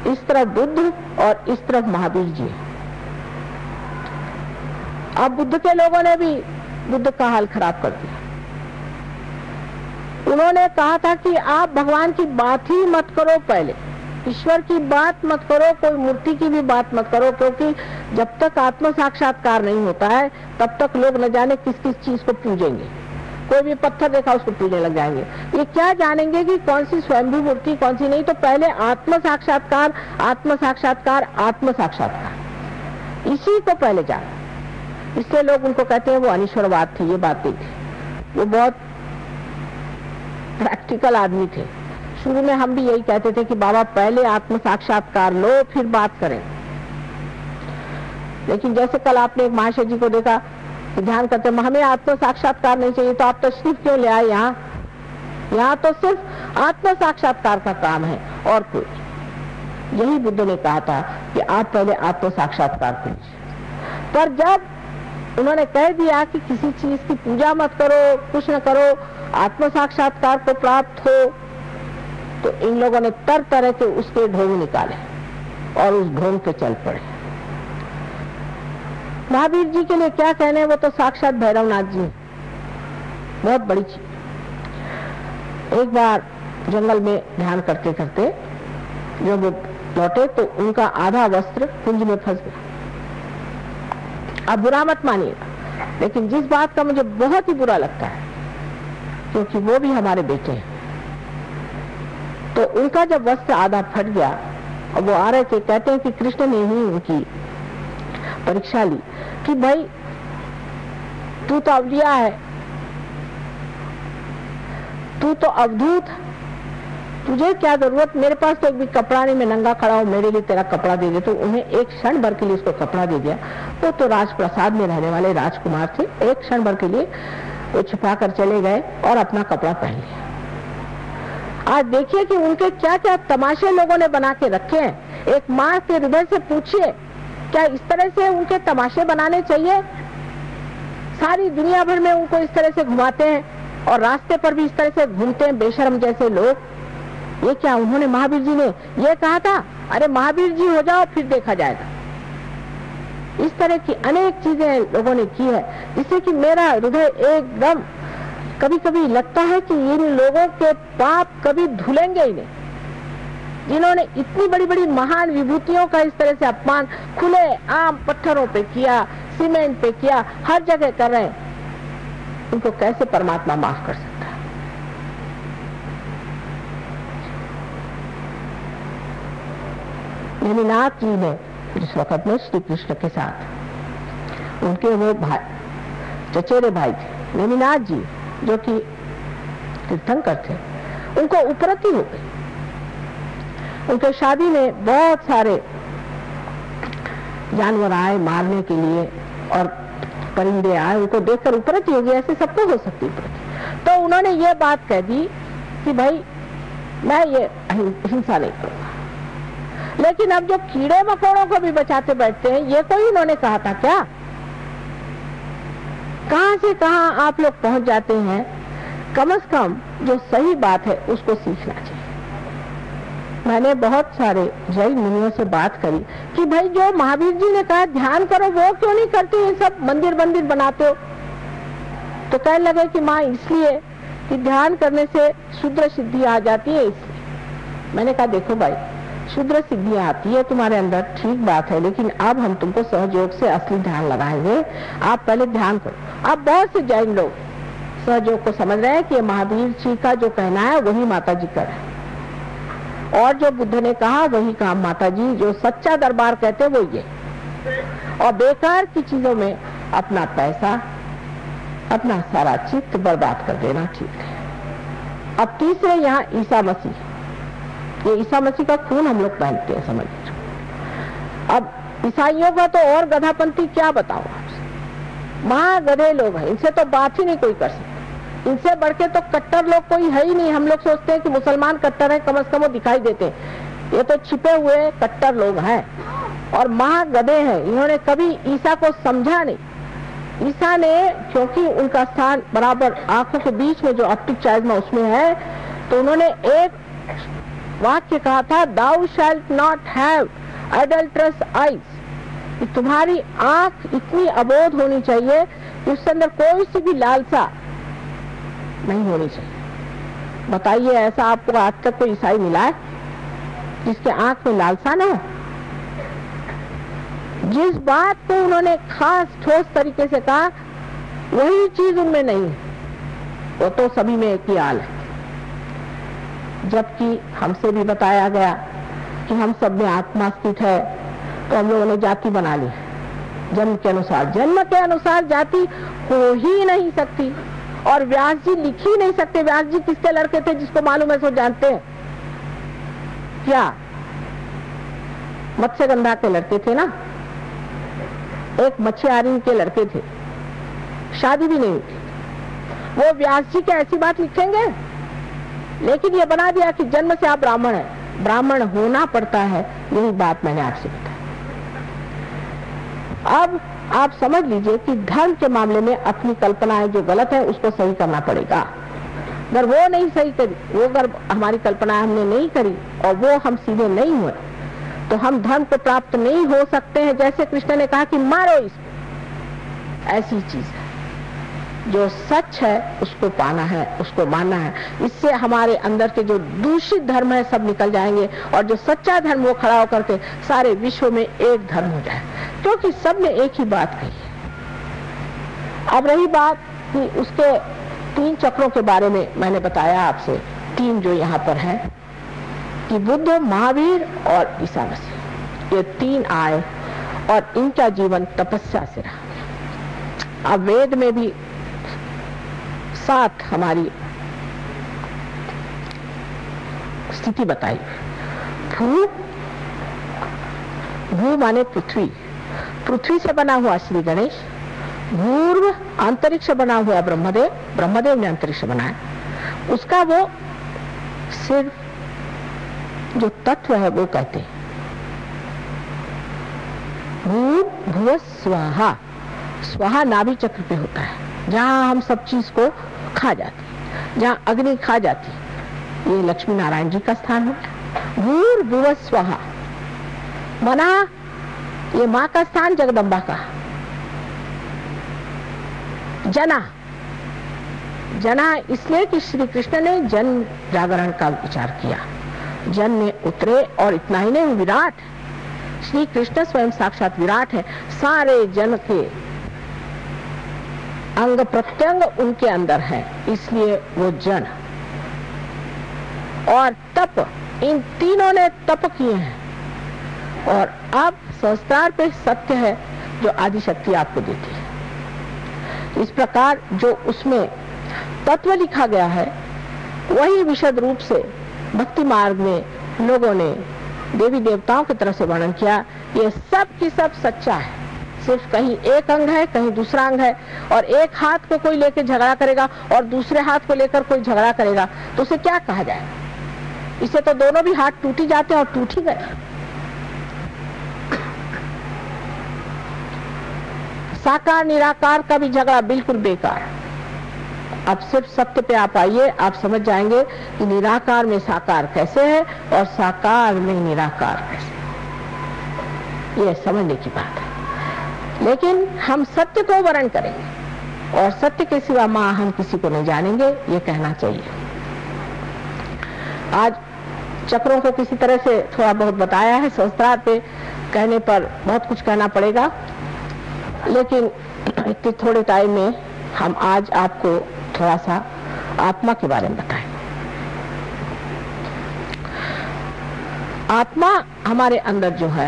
[SPEAKER 1] इस तरफ बुद्ध और इस तरफ महावीर जी है। अब बुद्ध के लोगों ने भी बुद्ध का हाल खराब कर दिया। उन्होंने कहा था कि आप भगवान की बात ही मत करो, पहले ईश्वर की बात मत करो, कोई मूर्ति की भी बात मत करो, क्योंकि जब तक आत्म साक्षात्कार नहीं होता है तब तक लोग न जाने किस किस चीज को पूजेंगे। कोई भी पत्थर देखा उसको पूजने लग जाएंगे। ये क्या जानेंगे कि कौन सी स्वयंभू मूर्ति कौन सी नहीं। तो पहले आत्म साक्षात्कार, आत्म साक्षात्कार, आत्म साक्षात्कार, इसी को पहले जान। इससे लोग उनको कहते हैं वो अनिश्वरवाद थे। ये बात नहीं थी, वो बहुत प्रैक्टिकल आदमी थे। शुरू में हम भी यही कहते थे कि बाबा पहले आत्म साक्षात्कार लो फिर बात करें। लेकिन जैसे कल आपने एक महाशय जी को देखा कि ध्यान करते हमें आत्म साक्षात्कार नहीं चाहिए, तो आप तशरीफ क्यों ले आए यहाँ? यहाँ तो सिर्फ आत्म साक्षात्कार का काम है और कोई। यही बुद्ध ने कहा था कि आप पहले आत्म साक्षात्कार कीजिए। पर जब उन्होंने कह दिया कि किसी चीज की पूजा मत करो, कुछ न करो, आत्म साक्षात्कार को प्राप्त हो, तो इन लोगों ने तरह तरह के उसके ढोंग निकाले और उस ढोंग पे चल पड़े। महावीर जी के लिए क्या कहने, वो तो साक्षात भैरवनाथ जी, बहुत बड़ी चीज। एक बार जंगल में ध्यान करते करते जब वो लौटे तो उनका आधा वस्त्र कुंज में फंस गया। अब बुरा मत मानिएगा, लेकिन जिस बात का मुझे बहुत ही बुरा लगता है, क्योंकि वो भी हमारे बेटे हैं, तो उनका जब वस्त्र आधा फट गया और वो आ रहे थे, कहते हैं कि कृष्ण ने ही उनकी परीक्षा ली कि भाई तू तो अवलिया है, तू तो अवधूत, तुझे क्या जरूरत, मेरे पास तो एक भी कपड़ा नहीं, मैं नंगा खड़ा हूं, मेरे लिए तेरा कपड़ा दे दे। तो उन्हें एक क्षण भर के लिए उसको कपड़ा दे दिया। वो तो राजप्रसाद में रहने वाले राजकुमार थे, एक क्षण भर के लिए वो छिपा कर चले गए और अपना कपड़ा पहन लिया। आज देखिए कि उनके क्या क्या तमाशे लोगों ने बना के रखे हैं। एक माँ के हृदय से पूछिए, क्या इस तरह से उनके तमाशे बनाने चाहिए? सारी दुनिया भर में उनको इस तरह से घुमाते हैं और रास्ते पर भी इस तरह से घूमते हैं बेशर्म जैसे लोग। ये क्या, उन्होंने महावीर जी ने ये कहा था, अरे महावीर जी हो जाओ फिर देखा जाएगा। इस तरह की अनेक चीजें लोगों ने की है, जिससे कि मेरा हृदय एकदम कभी कभी लगता है कि इन लोगों के पाप कभी धुलेंगे ही नहीं, जिन्होंने इतनी बड़ी बड़ी महान विभूतियों का इस तरह से अपमान खुले आम पत्थरों पे किया, सीमेंट पे किया, हर जगह कर रहे हैं। उनको कैसे परमात्मा माफ कर सकता है? नेमिनाथ जी ने जिस वक्त में श्री कृष्ण के साथ, उनके वो भाई, चचेरे भाई थे नेमिनाथ जी, जो कि तीर्थंकर थे, उनको उपरति हो गई। उनके शादी में बहुत सारे जानवर आए मारने के लिए और परिंदे आए, उनको देखकर उपरति हो गई। ऐसे सबको हो सकती उपरति। तो उन्होंने ये बात कह दी कि भाई मैं ये हिंसा नहीं करूंगा। लेकिन अब जो कीड़े मकोड़ों को भी बचाते बैठते हैं, ये कोई उन्होंने कहा था क्या? कहां से कहां आप लोग पहुंच जाते हैं। कम से कम जो सही बात है उसको सीखना चाहिए। मैंने बहुत सारे जैन मुनियों से बात करी कि भाई जो महावीर जी ने कहा ध्यान करो, वो क्यों नहीं करते? ये सब मंदिर मंदिर बनाते हो। तो कहने लगे कि माँ इसलिए कि ध्यान करने से शुद्र सिद्धि आ जाती है, इसलिए। मैंने कहा देखो भाई, शुद्र सिद्धि आती है तुम्हारे अंदर, ठीक बात है, लेकिन अब हम तुमको सहयोग से असली ध्यान लगाएंगे। आप पहले ध्यान करो। अब बहुत से जैन लोग सहयोग को समझ रहे हैं कि महावीर जी का जो कहना है वही माता जी का है, और जो बुद्ध ने कहा वही काम माता जी, जो सच्चा दरबार कहते वो ये। और बेकार की चीजों में अपना पैसा, अपना सारा चित्त बर्बाद कर देना ठीक है। अब तीसरे यहाँ ईसा मसीह, ये ईसा मसीह का खून हम लोग पहनते हैं, समझ लीजिए। अब ईसाइयों का तो और गधापंथी क्या बताओ आपसे, महागधे लोग हैं, इनसे तो बात ही नहीं कोई कर सकता। इनसे बढ़ के तो कट्टर लोग कोई है ही नहीं। हम लोग सोचते हैं कि मुसलमान कट्टर है, कम से कम वो दिखाई देते हैं, ये तो छिपे हुए कट्टर लोग हैं और महागधे हैं। इन्होंने कभी ईसा को समझा नहीं। ईसा ने, क्योंकि उनका स्थान बराबर आंखों के बीच में जो ऑप्टिक चाइज्मा उसमें है, तो उन्होंने एक वाक्य कहा था, दाउ शैल्ट नॉट हैव एडल्ट्रस आईज। तुम्हारी आंख इतनी अबोध होनी चाहिए कि उसके अंदर कोई सी भी लालसा नहीं होनी चाहिए। बताइए, ऐसा आपको आज तक कोई ईसाई मिला है जिसके आंख में लालसा न हो? जिस बात को उन्होंने खास ठोस तरीके से कहा वही चीज उनमें नहीं है, वो तो सभी में एक ही हाल है। जबकि हमसे भी बताया गया कि हम सब में आत्मा स्थित है, तो हम लोगों ने जाति बना ली जन्म के अनुसार। जन्म के अनुसार जाति हो ही नहीं सकती, और व्यास जी लिख ही नहीं सकते। व्यास जी किसके लड़के थे? जिसको मालूम है सो जानते हैं क्या? मत्स्यगंधा के लड़के थे ना, एक मच्छियारी के लड़के थे, शादी भी नहीं हुई थी। वो व्यास जी क्या ऐसी बात लिखेंगे? लेकिन ये बना दिया कि जन्म से आप ब्राह्मण है, ब्राह्मण होना पड़ता है। यही बात मैंने आपसे बताई। अब आप समझ लीजिए कि धर्म के मामले में अपनी कल्पनाएं जो गलत है उसको सही करना पड़ेगा। अगर वो नहीं सही करी, वो अगर हमारी कल्पना हमने नहीं करी और वो हम सीधे नहीं हुए, तो हम धर्म को प्राप्त नहीं हो सकते हैं। जैसे कृष्ण ने कहा कि मारो इसको, ऐसी चीज है। जो सच है उसको पाना है, उसको मानना है। इससे हमारे अंदर के जो दूषित धर्म है सब निकल जाएंगे और जो सच्चा धर्म वो खड़ा होकर के सारे विश्व में एक धर्म हो जाए, क्योंकि सब ने एक ही बात कही है। अब रही बात कि उसके 3 चक्रों के बारे में मैंने बताया आपसे, 3 जो यहाँ पर है कि बुद्ध, महावीर और ईसा मसीह, ये 3 आए और इनका जीवन तपस्या से रहा। अब वेद में भी 7 हमारी स्थिति बताई। भू माने पृथ्वी, पृथ्वी से बना हुआ श्री गणेश। भूर्व अंतरिक्ष बना हुआ ब्रह्मदेव, ब्रह्मदेव ने अंतरिक्ष बनाया। उसका वो सिर्फ जो तत्व है वो कहते हैं भूव स्वाहा। स्वाहा नाभि चक्र पे होता है, जहां हम सब चीज को खा जाते हैं, जहां अग्नि खा जाती है। ये लक्ष्मी नारायण जी का स्थान है। भूर्भुव स्वाहा मना, ये माँ का स्थान जगदम्बा का। जना, जना इसलिए कि श्री कृष्ण ने जन जागरण का विचार किया, जन में उतरे। और इतना ही नहीं, विराट, श्री कृष्ण स्वयं साक्षात विराट है। सारे जन के अंग प्रत्यंग उनके अंदर है, इसलिए वो जन। और तप, इन तीनों ने तप किए हैं। और अब संस्कार पे सत्य है जो आदि शक्ति आपको देती है। इस प्रकार जो उसमें तत्व लिखा गया है वही विशद रूप से भक्ति मार्ग में लोगों ने देवी देवताओं की तरह से वर्णन किया। ये सब की सब सच्चा है, सिर्फ कहीं एक अंग है, कहीं दूसरा अंग है। और एक हाथ को कोई लेकर झगड़ा करेगा और दूसरे हाथ को लेकर कोई झगड़ा करेगा तो उसे क्या कहा जाए? इसे तो दोनों भी हाथ टूट ही जाते हैं और टूट ही गए। साकार निराकार का भी झगड़ा बिल्कुल बेकार। अब सिर्फ सत्य पे आप आइए, आप समझ जाएंगे कि निराकार में साकार कैसे है और साकार में निराकार कैसे। ये समझने की बात है। लेकिन हम सत्य को वर्ण करेंगे और सत्य के सिवा मां हम किसी को नहीं जानेंगे, ये कहना चाहिए। आज चक्रों को किसी तरह से थोड़ा बहुत बताया है, सहस्त्रार पे कहने पर बहुत कुछ कहना पड़ेगा, लेकिन इतने थोड़े टाइम में हम आज आपको थोड़ा सा आत्मा के बारे में बताएं। आत्मा हमारे अंदर जो है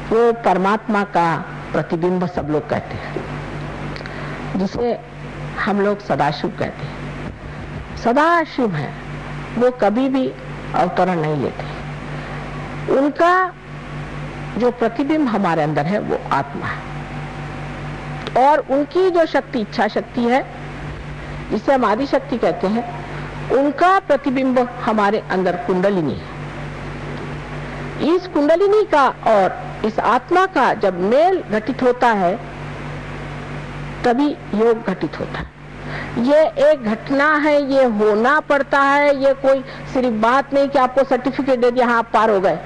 [SPEAKER 1] वो परमात्मा का प्रतिबिंब सब लोग कहते हैं, जिसे हम लोग सदाशिव कहते हैं। सदाशिव है, वो कभी भी अवतरण नहीं लेते। उनका जो प्रतिबिंब हमारे अंदर है वो आत्मा है। और उनकी जो शक्ति, इच्छा शक्ति है, जिसे हम आदि शक्ति कहते हैं, उनका प्रतिबिंब हमारे अंदर कुंडलिनी है। इस कुंडलिनी का और इस आत्मा का जब मेल घटित होता है तभी योग घटित होता है। ये एक घटना है, ये होना पड़ता है। ये कोई सिर्फ बात नहीं कि आपको सर्टिफिकेट दे दिया, हाँ आप पार हो गए,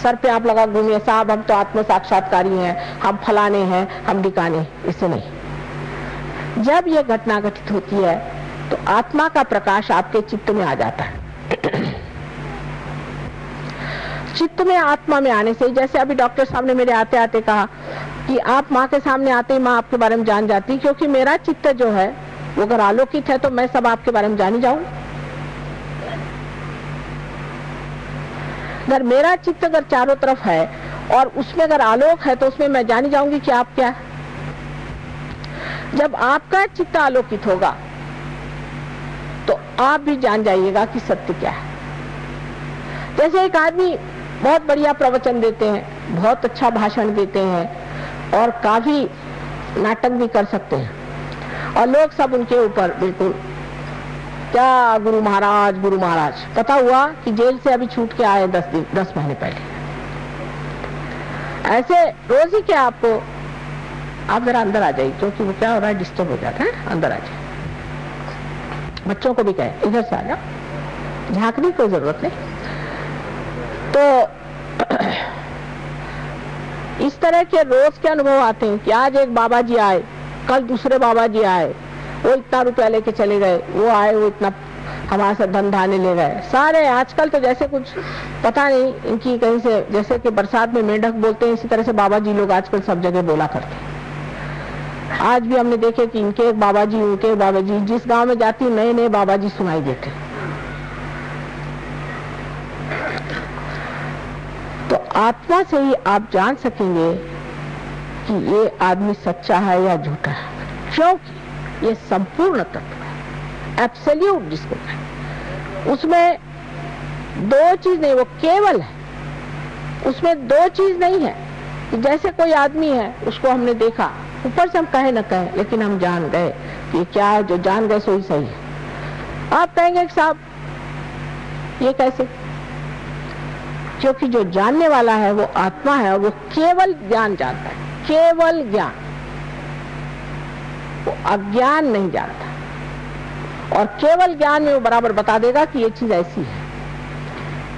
[SPEAKER 1] सर पे आप लगा घूमिए, साहब हम तो आत्म साक्षात्कारी हैं, हम फलाने हैं, हम ढिकाने, इससे नहीं। जब ये घटना घटित होती है तो आत्मा का प्रकाश आपके चित्त में आ जाता है। चित्त में आत्मा में आने से, जैसे अभी डॉक्टर साहब ने मेरे आते आते कहा कि आप माँ के सामने आते ही माँ आपके बारे में जान जाती, क्योंकि मेरा चित्त जो है वो अगर आलोकित है तो मैं सब आपके बारे में जानी जाऊं। अगर मेरा चित्त अगर चारों तरफ है और उसमें अगर आलोक है तो उसमें मैं जानी जाऊंगी कि आप क्या। जब आपका चित्त आलोकित होगा तो आप भी जान जाइएगा कि सत्य क्या है। जैसे एक आदमी बहुत बढ़िया प्रवचन देते हैं, बहुत अच्छा भाषण देते हैं और काफी नाटक भी कर सकते हैं और लोग सब उनके ऊपर बिल्कुल क्या गुरु महाराज। पता हुआ कि जेल से अभी छूट के आए 10 महीने पहले। ऐसे रोज ही क्या आपको, आप जरा अंदर आ जाइए, क्योंकि वो क्या हो रहा है, डिस्टर्ब हो जाता है। अंदर आ जाइए। बच्चों को भी कहे इधर से आ जाओ, झांकने की कोई जरूरत नहीं। तो इस तरह के रोज के अनुभव आते हैं कि आज एक बाबा जी आए, कल दूसरे बाबा जी आए, वो इतना रुपया लेके चले गए, वो आए वो इतना हमारे से धन धाने ले गए। सारे आजकल तो जैसे कुछ पता नहीं इनकी कहीं से, जैसे कि बरसात में मेंढक बोलते हैं, इसी तरह से बाबा जी लोग आजकल सब जगह बोला करते हैं। आज भी हमने देखे कि इनके एक बाबा जी, उनके एक बाबा जी, जिस गांव में जाती नए नए बाबा जी सुनाई देते। तो आत्मा से ही आप जान सकेंगे कि ये आदमी सच्चा है या झूठा है, क्योंकि ये संपूर्ण तत्व है, एब्सोल्यूट जिसको कहें। उसमें दो चीज नहीं, वो केवल है, उसमें दो चीज नहीं है। जैसे कोई आदमी है, उसको हमने देखा, ऊपर से हम कहे न कहे, लेकिन हम जान गए कि क्या जो जान गए सो ही सही है। आप कहेंगे कि साहब ये कैसे? क्योंकि जो जानने वाला है वो आत्मा है, वो केवल ज्ञान जानता है, केवल ज्ञान, वो अज्ञान नहीं जानता। और केवल ज्ञान में वो बराबर बता देगा कि ये चीज ऐसी है,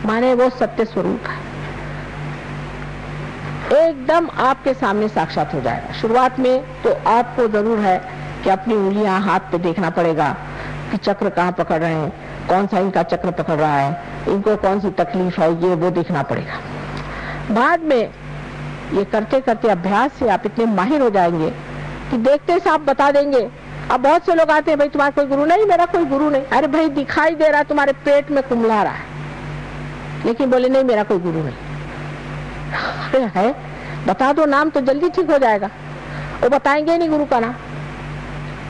[SPEAKER 1] माने वो सत्य स्वरूप है, एकदम आपके सामने साक्षात हो जाएगा। शुरुआत में तो आपको जरूर है कि अपनी उंगलियां हाथ पे देखना पड़ेगा कि चक्र कहाँ पकड़ रहे हैं, कौन सा इनका चक्र पकड़ रहा है, इनको कौन सी तकलीफ है, ये वो देखना पड़ेगा। बाद में ये करते करते अभ्यास से आप इतने माहिर हो जाएंगे कि देखते से आप बता देंगे। अब बहुत से लोग आते हैं, भाई तुम्हारा कोई गुरु नहीं? मेरा कोई गुरु नहीं। अरे भाई दिखाई दे रहा है तुम्हारे पेट में कुम्हला रहा है, लेकिन बोले नहीं मेरा कोई गुरु नहीं। अरे है, बता दो नाम तो जल्दी ठीक हो जाएगा। वो बताएंगे नहीं गुरु का नाम।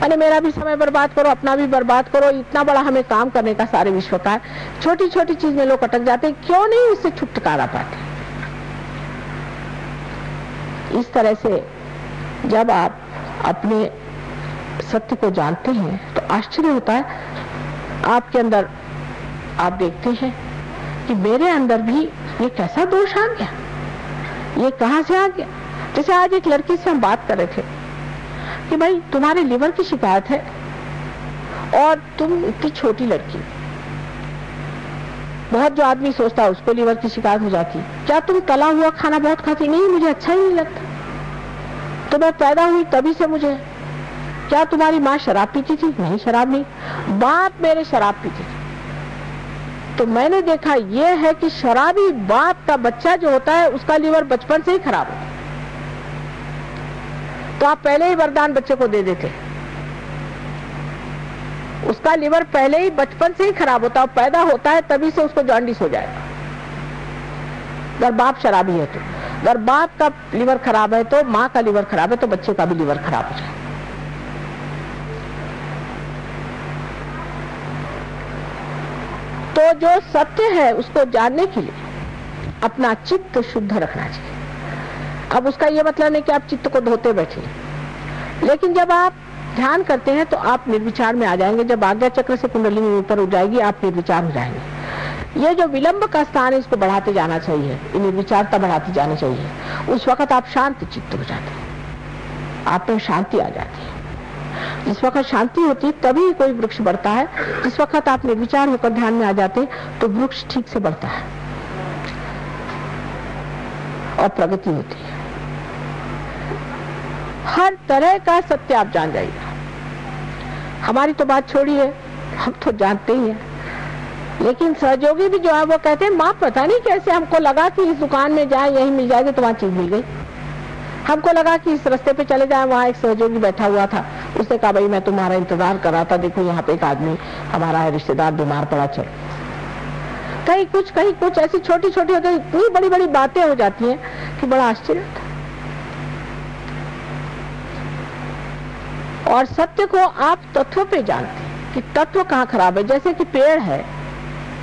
[SPEAKER 1] अरे मेरा भी समय बर्बाद करो, अपना भी बर्बाद करो, इतना बड़ा हमें काम करने का सारे विश्व का, छोटी छोटी चीज में लोग अटक जाते, क्यों नहीं उससे छुटकारा पाते? इस तरह से जब आप अपने सत्य को जानते हैं तो आश्चर्य होता है आपके अंदर। आप देखते हैं कि मेरे अंदर भी ये कैसा दोष आ गया, ये कहां से आ गया। जैसे आज एक लड़की से हम बात कर रहे थे कि भाई तुम्हारे लिवर की शिकायत है और तुम इतनी छोटी लड़की, बहुत जो आदमी सोचता है उसको लिवर की शिकायत हो जाती। क्या तुम तला हुआ खाना बहुत खाती? नहीं, मुझे अच्छा ही नहीं लगता। तो मैं पैदा हुई तभी से मुझे। क्या तुम्हारी माँ शराब पीती थी? नहीं, शराब नहीं। बाप मेरे शराब पीते थे। तो मैंने देखा यह है कि शराबी बाप का बच्चा जो होता है उसका लिवर बचपन से ही खराब होता है। तो आप पहले ही वरदान बच्चे को दे देते, उसका लिवर पहले ही बचपन से ही खराब होता है, पैदा होता है तभी से उसको जॉन्डिस हो जाएगा। अगर बाप शराबी है तो, अगर बाप का लिवर खराब है तो, माँ का लिवर खराब है तो बच्चे का भी लिवर खराब हो जाएगा। तो जो सत्य है उसको जानने के लिए अपना चित्त शुद्ध रखना चाहिए। अब उसका ये मतलब नहीं कि आप चित्त को धोते बैठिए, लेकिन जब आप ध्यान करते हैं तो आप निर्विचार में आ जाएंगे। जब आज्ञा चक्र से कुंडली में ऊपर उठ जाएगी आप निर्विचार हो जाएंगे। ये जो विलंब का स्थान है इसको बढ़ाते जाना चाहिए, ये निर्विचारता बढ़ाती जानी चाहिए। उस वक्त आप शांत चित्त हो जाते हैं, आप में शांति आ जाती है। जिस वक्त शांति होती है तभी कोई वृक्ष बढ़ता है। जिस वक्त आप निर्विचार होकर ध्यान में आ जाते हैं तो वृक्ष ठीक से बढ़ता है और प्रगति होती है। हर तरह का सत्य आप जान जाइएगा। हमारी तो बात छोड़िए, हम तो जानते ही हैं, लेकिन सहयोगी भी जो है वो कहते हैं माँ पता नहीं कैसे हमको लगा कि इस दुकान में जाए यही मिल जाएगी, तो वहां चीज मिल गई। हमको लगा कि इस रास्ते पे चले जाए, वहां एक सहयोगी बैठा हुआ था, उसने कहा भाई मैं तुम्हारा इंतजार कर रहा था, देखो यहाँ पे एक आदमी हमारा है रिश्तेदार बीमार पड़ा, चल। कहीं कुछ ऐसी छोटी छोटी होती, इतनी बड़ी बड़ी बातें हो जाती हैं कि बड़ा आश्चर्य होता है। और सत्य को आप तत्व पे जानते हैं कि तत्व कहाँ खराब है। जैसे कि पेड़ है,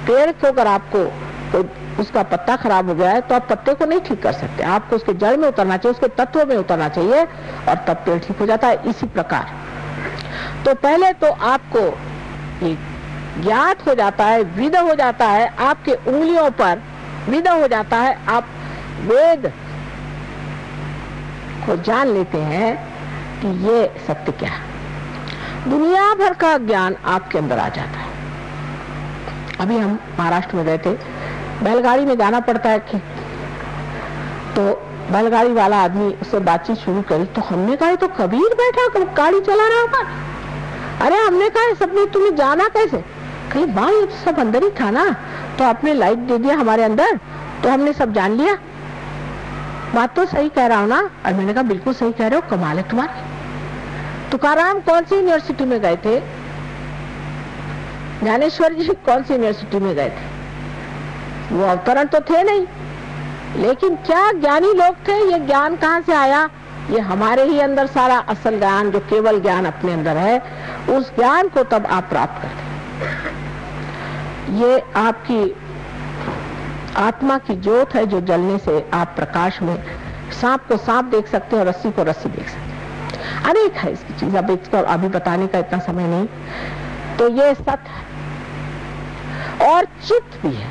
[SPEAKER 1] पेड़ को अगर आपको तो उसका पत्ता खराब हो गया है तो आप पत्ते को नहीं ठीक कर सकते, आपको उसके जड़ में उतरना चाहिए, उसके तत्व में उतरना चाहिए और तब पेड़ ठीक हो जाता है। इसी प्रकार तो पहले तो आपको ये ज्ञात हो जाता है, विद हो जाता है, आपके उंगलियों पर विद हो जाता है, आप वेद को जान लेते हैं कि ये सत्य क्या है। दुनिया भर का ज्ञान आपके अंदर आ जाता है। अभी हम महाराष्ट्र में गए थे, बैलगाड़ी में जाना पड़ता है कि, तो बैलगाड़ी वाला आदमी उससे बातचीत शुरू करी, तो हमने कहा तो कबीर बैठा गाड़ी चला रहा होगा। अरे हमने कहा सबने तुम्हें जाना कैसे? कहीं माँ ये सब अंदर ही था ना, तो आपने लाइट दे दिया हमारे अंदर, तो हमने सब जान लिया। बात तो सही कह रहा हूँ ना? और मैंने कहा बिल्कुल सही कह रहे हो, कमाल है तुम्हारी। तुकाराम कौन सी यूनिवर्सिटी में गए थे? ज्ञानेश्वर जी कौन सी यूनिवर्सिटी में गए थे? वो अवतरण तो थे नहीं, लेकिन क्या ज्ञानी लोग थे। ये ज्ञान कहाँ से आया? ये हमारे ही अंदर सारा असल ज्ञान, जो केवल ज्ञान अपने अंदर है, उस ज्ञान को तब आप प्राप्त करते हैं। ये आपकी आत्मा की ज्योत है, जो जलने से आप प्रकाश में सांप को सांप देख सकते हैं और रस्सी को रस्सी देख सकते हैं। अनेक है इसकी चीज, अब इसको अभी बताने का इतना समय नहीं। तो ये सत्य है और चित्त भी है।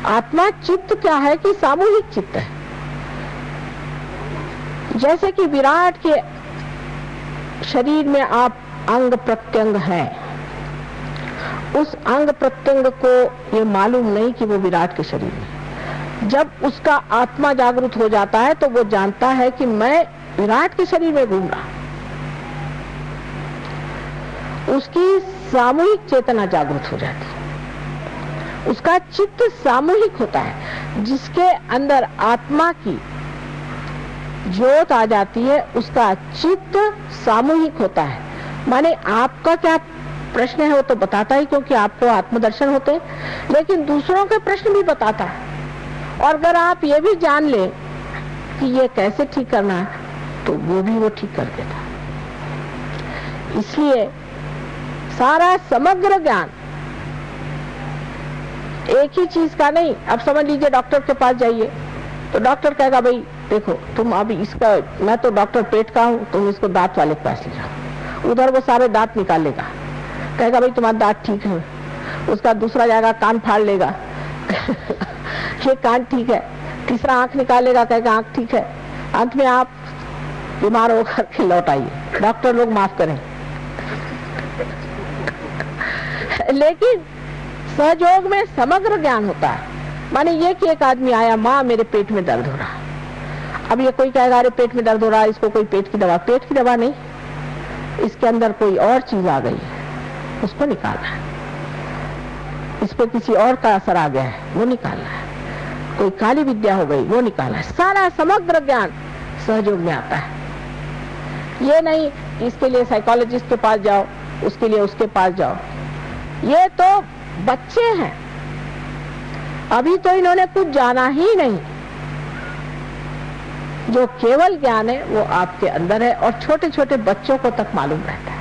[SPEAKER 1] आत्मा चित्त क्या है कि सामूहिक चित्त है। जैसे कि विराट के शरीर में आप अंग प्रत्यंग है, उस अंग प्रत्यंग को ये मालूम नहीं कि वो विराट के शरीर में। जब उसका आत्मा जागृत हो जाता है तो वो जानता है कि मैं विराट के शरीर में घूम रहा। उसकी सामूहिक चेतना जागृत हो जाती है, उसका चित्त सामूहिक होता है। जिसके अंदर आत्मा की ज्योत आ जाती है, उसका चित्त सामूहिक होता है। माने आपका क्या प्रश्न है वो तो बताता ही, क्योंकि आपको आत्मदर्शन होते हैं, लेकिन दूसरों के प्रश्न भी बताता है। और अगर आप ये भी जान ले कि ये कैसे ठीक करना है, तो वो भी वो ठीक कर देता है। इसलिए सारा समग्र ज्ञान एक ही चीज का नहीं। अब समझ लीजिए डॉक्टर के पास जाइए, तो डॉक्टर कहेगा भाई देखो तुम अभी इसका, मैं तो डॉक्टर पेट का हूँ, तुम इसको दांत वाले के पास ले जाओ। उधर वो सारे दांत निकाल लेगा, कहेगा भाई तुम्हारा दांत ठीक है। उसका दूसरा जाएगा कान फाड़ लेगा ये कान ठीक है। तीसरा आंख निकालेगा, कहेगा आंख ठीक है। अंत में आप बीमार होकर के लौट आइए। डॉक्टर लोग माफ करें लेकिन सहयोग में समग्र ज्ञान होता है। माने ये कि एक आदमी आया, माँ मेरे पेट में दर्द हो रहा। अब ये कोई कहेगा अरे पेट में दर्द हो रहा है, इसको कोई पेट की दवा। पेट की दवा नहीं, इसके अंदर कोई और चीज आ गई है, उसको निकालना है। इस पे किसी और का असर आ गया है, वो निकालना है। कोई काली विद्या हो गई, वो निकालना है। सारा समग्र ज्ञान सहयोग में आता है। ये नहीं इसके लिए साइकोलॉजिस्ट के पास जाओ, उसके लिए उसके पास जाओ। ये तो बच्चे हैं, अभी तो इन्होंने कुछ जाना ही नहीं। जो केवल ज्ञान है वो आपके अंदर है, और छोटे छोटे बच्चों को तक मालूम रहता है।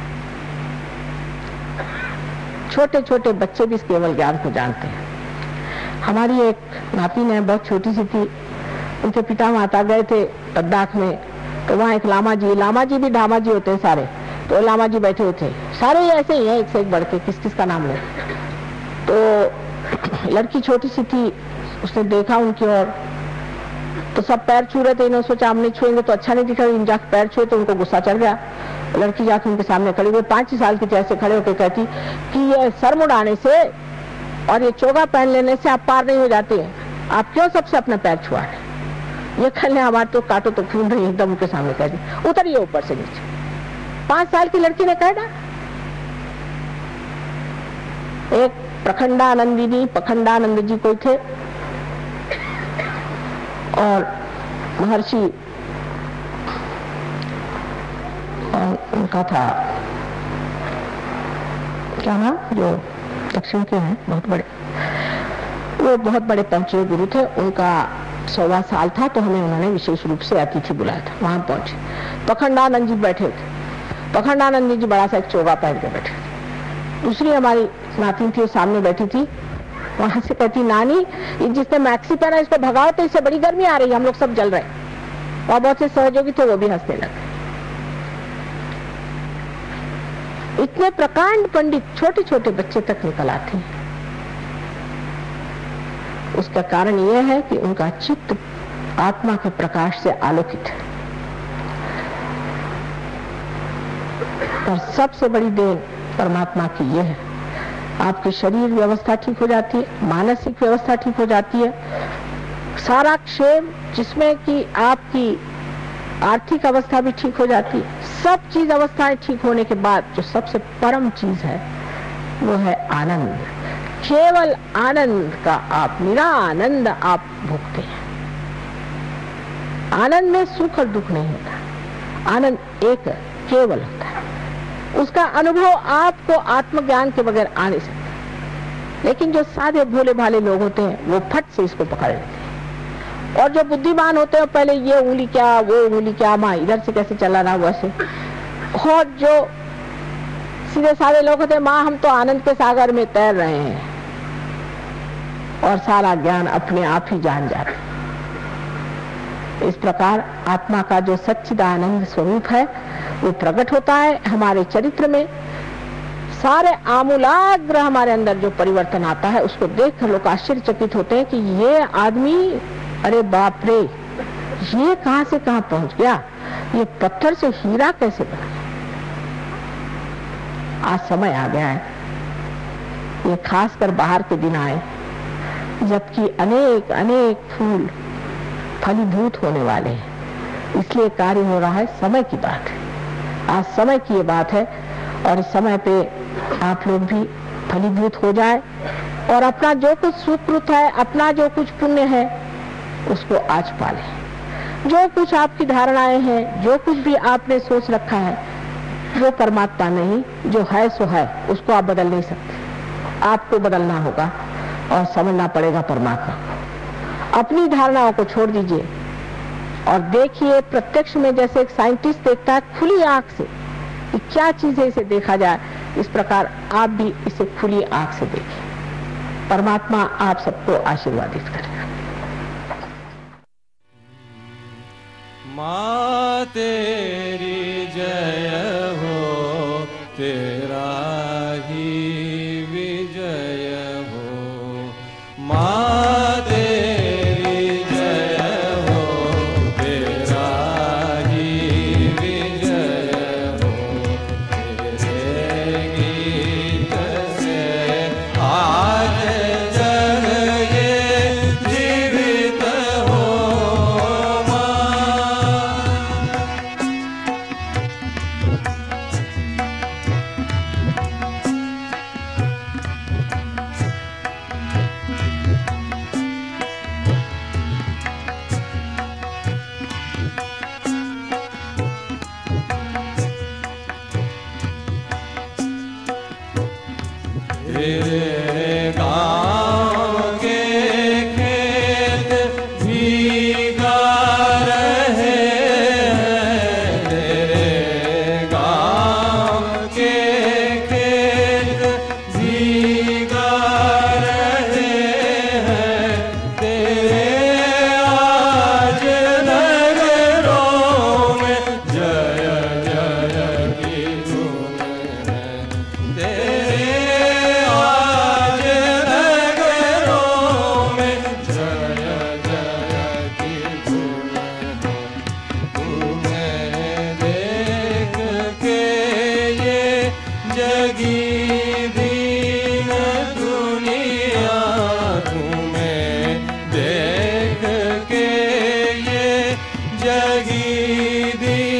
[SPEAKER 1] छोटे छोटे बच्चे भी इस केवल ज्ञान को जानते हैं। हमारी एक नातिन है, बहुत छोटी सी थी, उनके पिता माता गए थे लद्दाख में, तो वहाँ एक लामा जी भी ढामा जी होते हैं सारे, तो लामा जी बैठे हुए थे। सारे ऐसे ही हैं, एक से एक बढ़ के, किस किस का नाम ले। तो लड़की छोटी सी थी, उसने देखा उनकी ओर, तो सब पैर छू रहे थे। इन्होंने सोचा हम नहीं छुएंगे तो अच्छा नहीं दिखा, इन जाकर पैर छुए तो उनको गुस्सा चढ़ गया। लड़की जाकर उनके सामने खड़ी हुई, 5 साल की जैसे खड़े होकर कहती कि ये सर मुड़ाने से और ये चोगा पहन लेने से आप पार नहीं हो जाते हैं, आप क्यों सबसे अपना पैर छुआ रहे? ये कहने हमारे तो काटो तो खून रही, एकदम उनके सामने कह दी। उतरिए ऊपर से नीचे। 5 साल की लड़की ने कहा ना। एक पखंडानंद जी कोई थे, और महर्षि उनका था क्या नाम, जो दक्षिण के हैं बहुत बड़े, वो बहुत बड़े पंचेय गुरु थे। उनका 100वां साल था, तो हमें उन्होंने विशेष रूप से अतिथि बुलाया था। वहां पहुंचे, पखंडानंद जी बैठे थे। पखंडानंद जी बड़ा सा एक चोगा पहन के बैठे थे। दूसरी हमारी नातिन थी, सामने बैठी थी। वहां से कहती नानी जिसने मैक्सी पहना इसको भगाओ, तो इससे बड़ी गर्मी आ रही है, हम लोग सब जल रहे हैं। और बहुत से सहयोगी थे, वो भी हंसने लगे। इतने प्रकांड पंडित छोटे छोटे बच्चे तक निकल आते हैं। उसका कारण यह है कि उनका चित्त आत्मा के प्रकाश से आलोकित है। और सबसे बड़ी देन परमात्मा की ये है, आपकी शरीर व्यवस्था ठीक हो जाती है, मानसिक व्यवस्था ठीक हो जाती है, सारा क्षेम जिसमें कि आपकी आर्थिक अवस्था भी ठीक हो जाती है, सब चीज अवस्थाएं ठीक होने के बाद जो सबसे परम चीज है वो है आनंद। केवल आनंद का आप निरा आनंद आप भोगते हैं। आनंद में सुख और दुख नहीं होता, आनंद एक केवल होता है। उसका अनुभव आपको आत्मज्ञान के बगैर आ नहीं सकता। लेकिन जो सादे भोले भाले लोग होते हैं वो फट से इसको पकड़ लेते हैं, और जो बुद्धिमान होते हैं पहले ये उंगली क्या वो उंगली क्या, माँ इधर से कैसे चलाना वैसे। और जो सीधे साधे लोग होते हैं, माँ हम तो आनंद के सागर में तैर रहे हैं, और सारा ज्ञान अपने आप ही जान जाते हैं। इस प्रकार आत्मा का जो सच्चिदानंद स्वरूप है वो प्रकट होता है हमारे चरित्र में। सारे आमूलाग्र हमारे अंदर जो परिवर्तन आता है उसको देखकर लोग आश्चर्यचकित होते हैं कि ये आदमी, अरे बाप रे, ये कहां से कहां पहुंच गया, ये पत्थर से हीरा कैसे बना। आज समय आ गया है, ये खासकर बाहर के दिन आए जबकि अनेक अनेक फूल फलीभूत होने वाले हैं, इसलिए कार्य हो रहा है। समय की बात है, आज समय की ये बात है, और इस समय पे आप लोग भी फलीभूत हो जाए और अपना जो कुछ सुकृत है, अपना जो कुछ पुण्य है उसको आज पालें। जो कुछ आपकी धारणाएं हैं, जो कुछ भी आपने सोच रखा है, वो परमात्मा नहीं, जो है सो है, उसको आप बदल नहीं सकते। आपको बदलना होगा और समझना पड़ेगा परमात्मा को। अपनी धारणाओं को छोड़ दीजिए और देखिए प्रत्यक्ष में, जैसे एक साइंटिस्ट देखता है खुली आंख से कि क्या चीज है, इसे देखा जाए, इस प्रकार आप भी इसे खुली आंख से देखिए। परमात्मा आप सबको आशीर्वादित करेगा।
[SPEAKER 2] माँ तेरी जय हो, तेरा ही विजय हो। माँ तेरी जय हो, तेरा ही विजय हो। तेरे गीत से आज जग ये जीवित हो। तेरे गाँव के खेत भीगा रहे हैं, तेरे गाँव के खेत भीगा रहे हैं। तेरे आज नगरों में जय जय की धूम है। तेरे जगी दीन दुनिया, तुम्हें देख के ये जगी दीन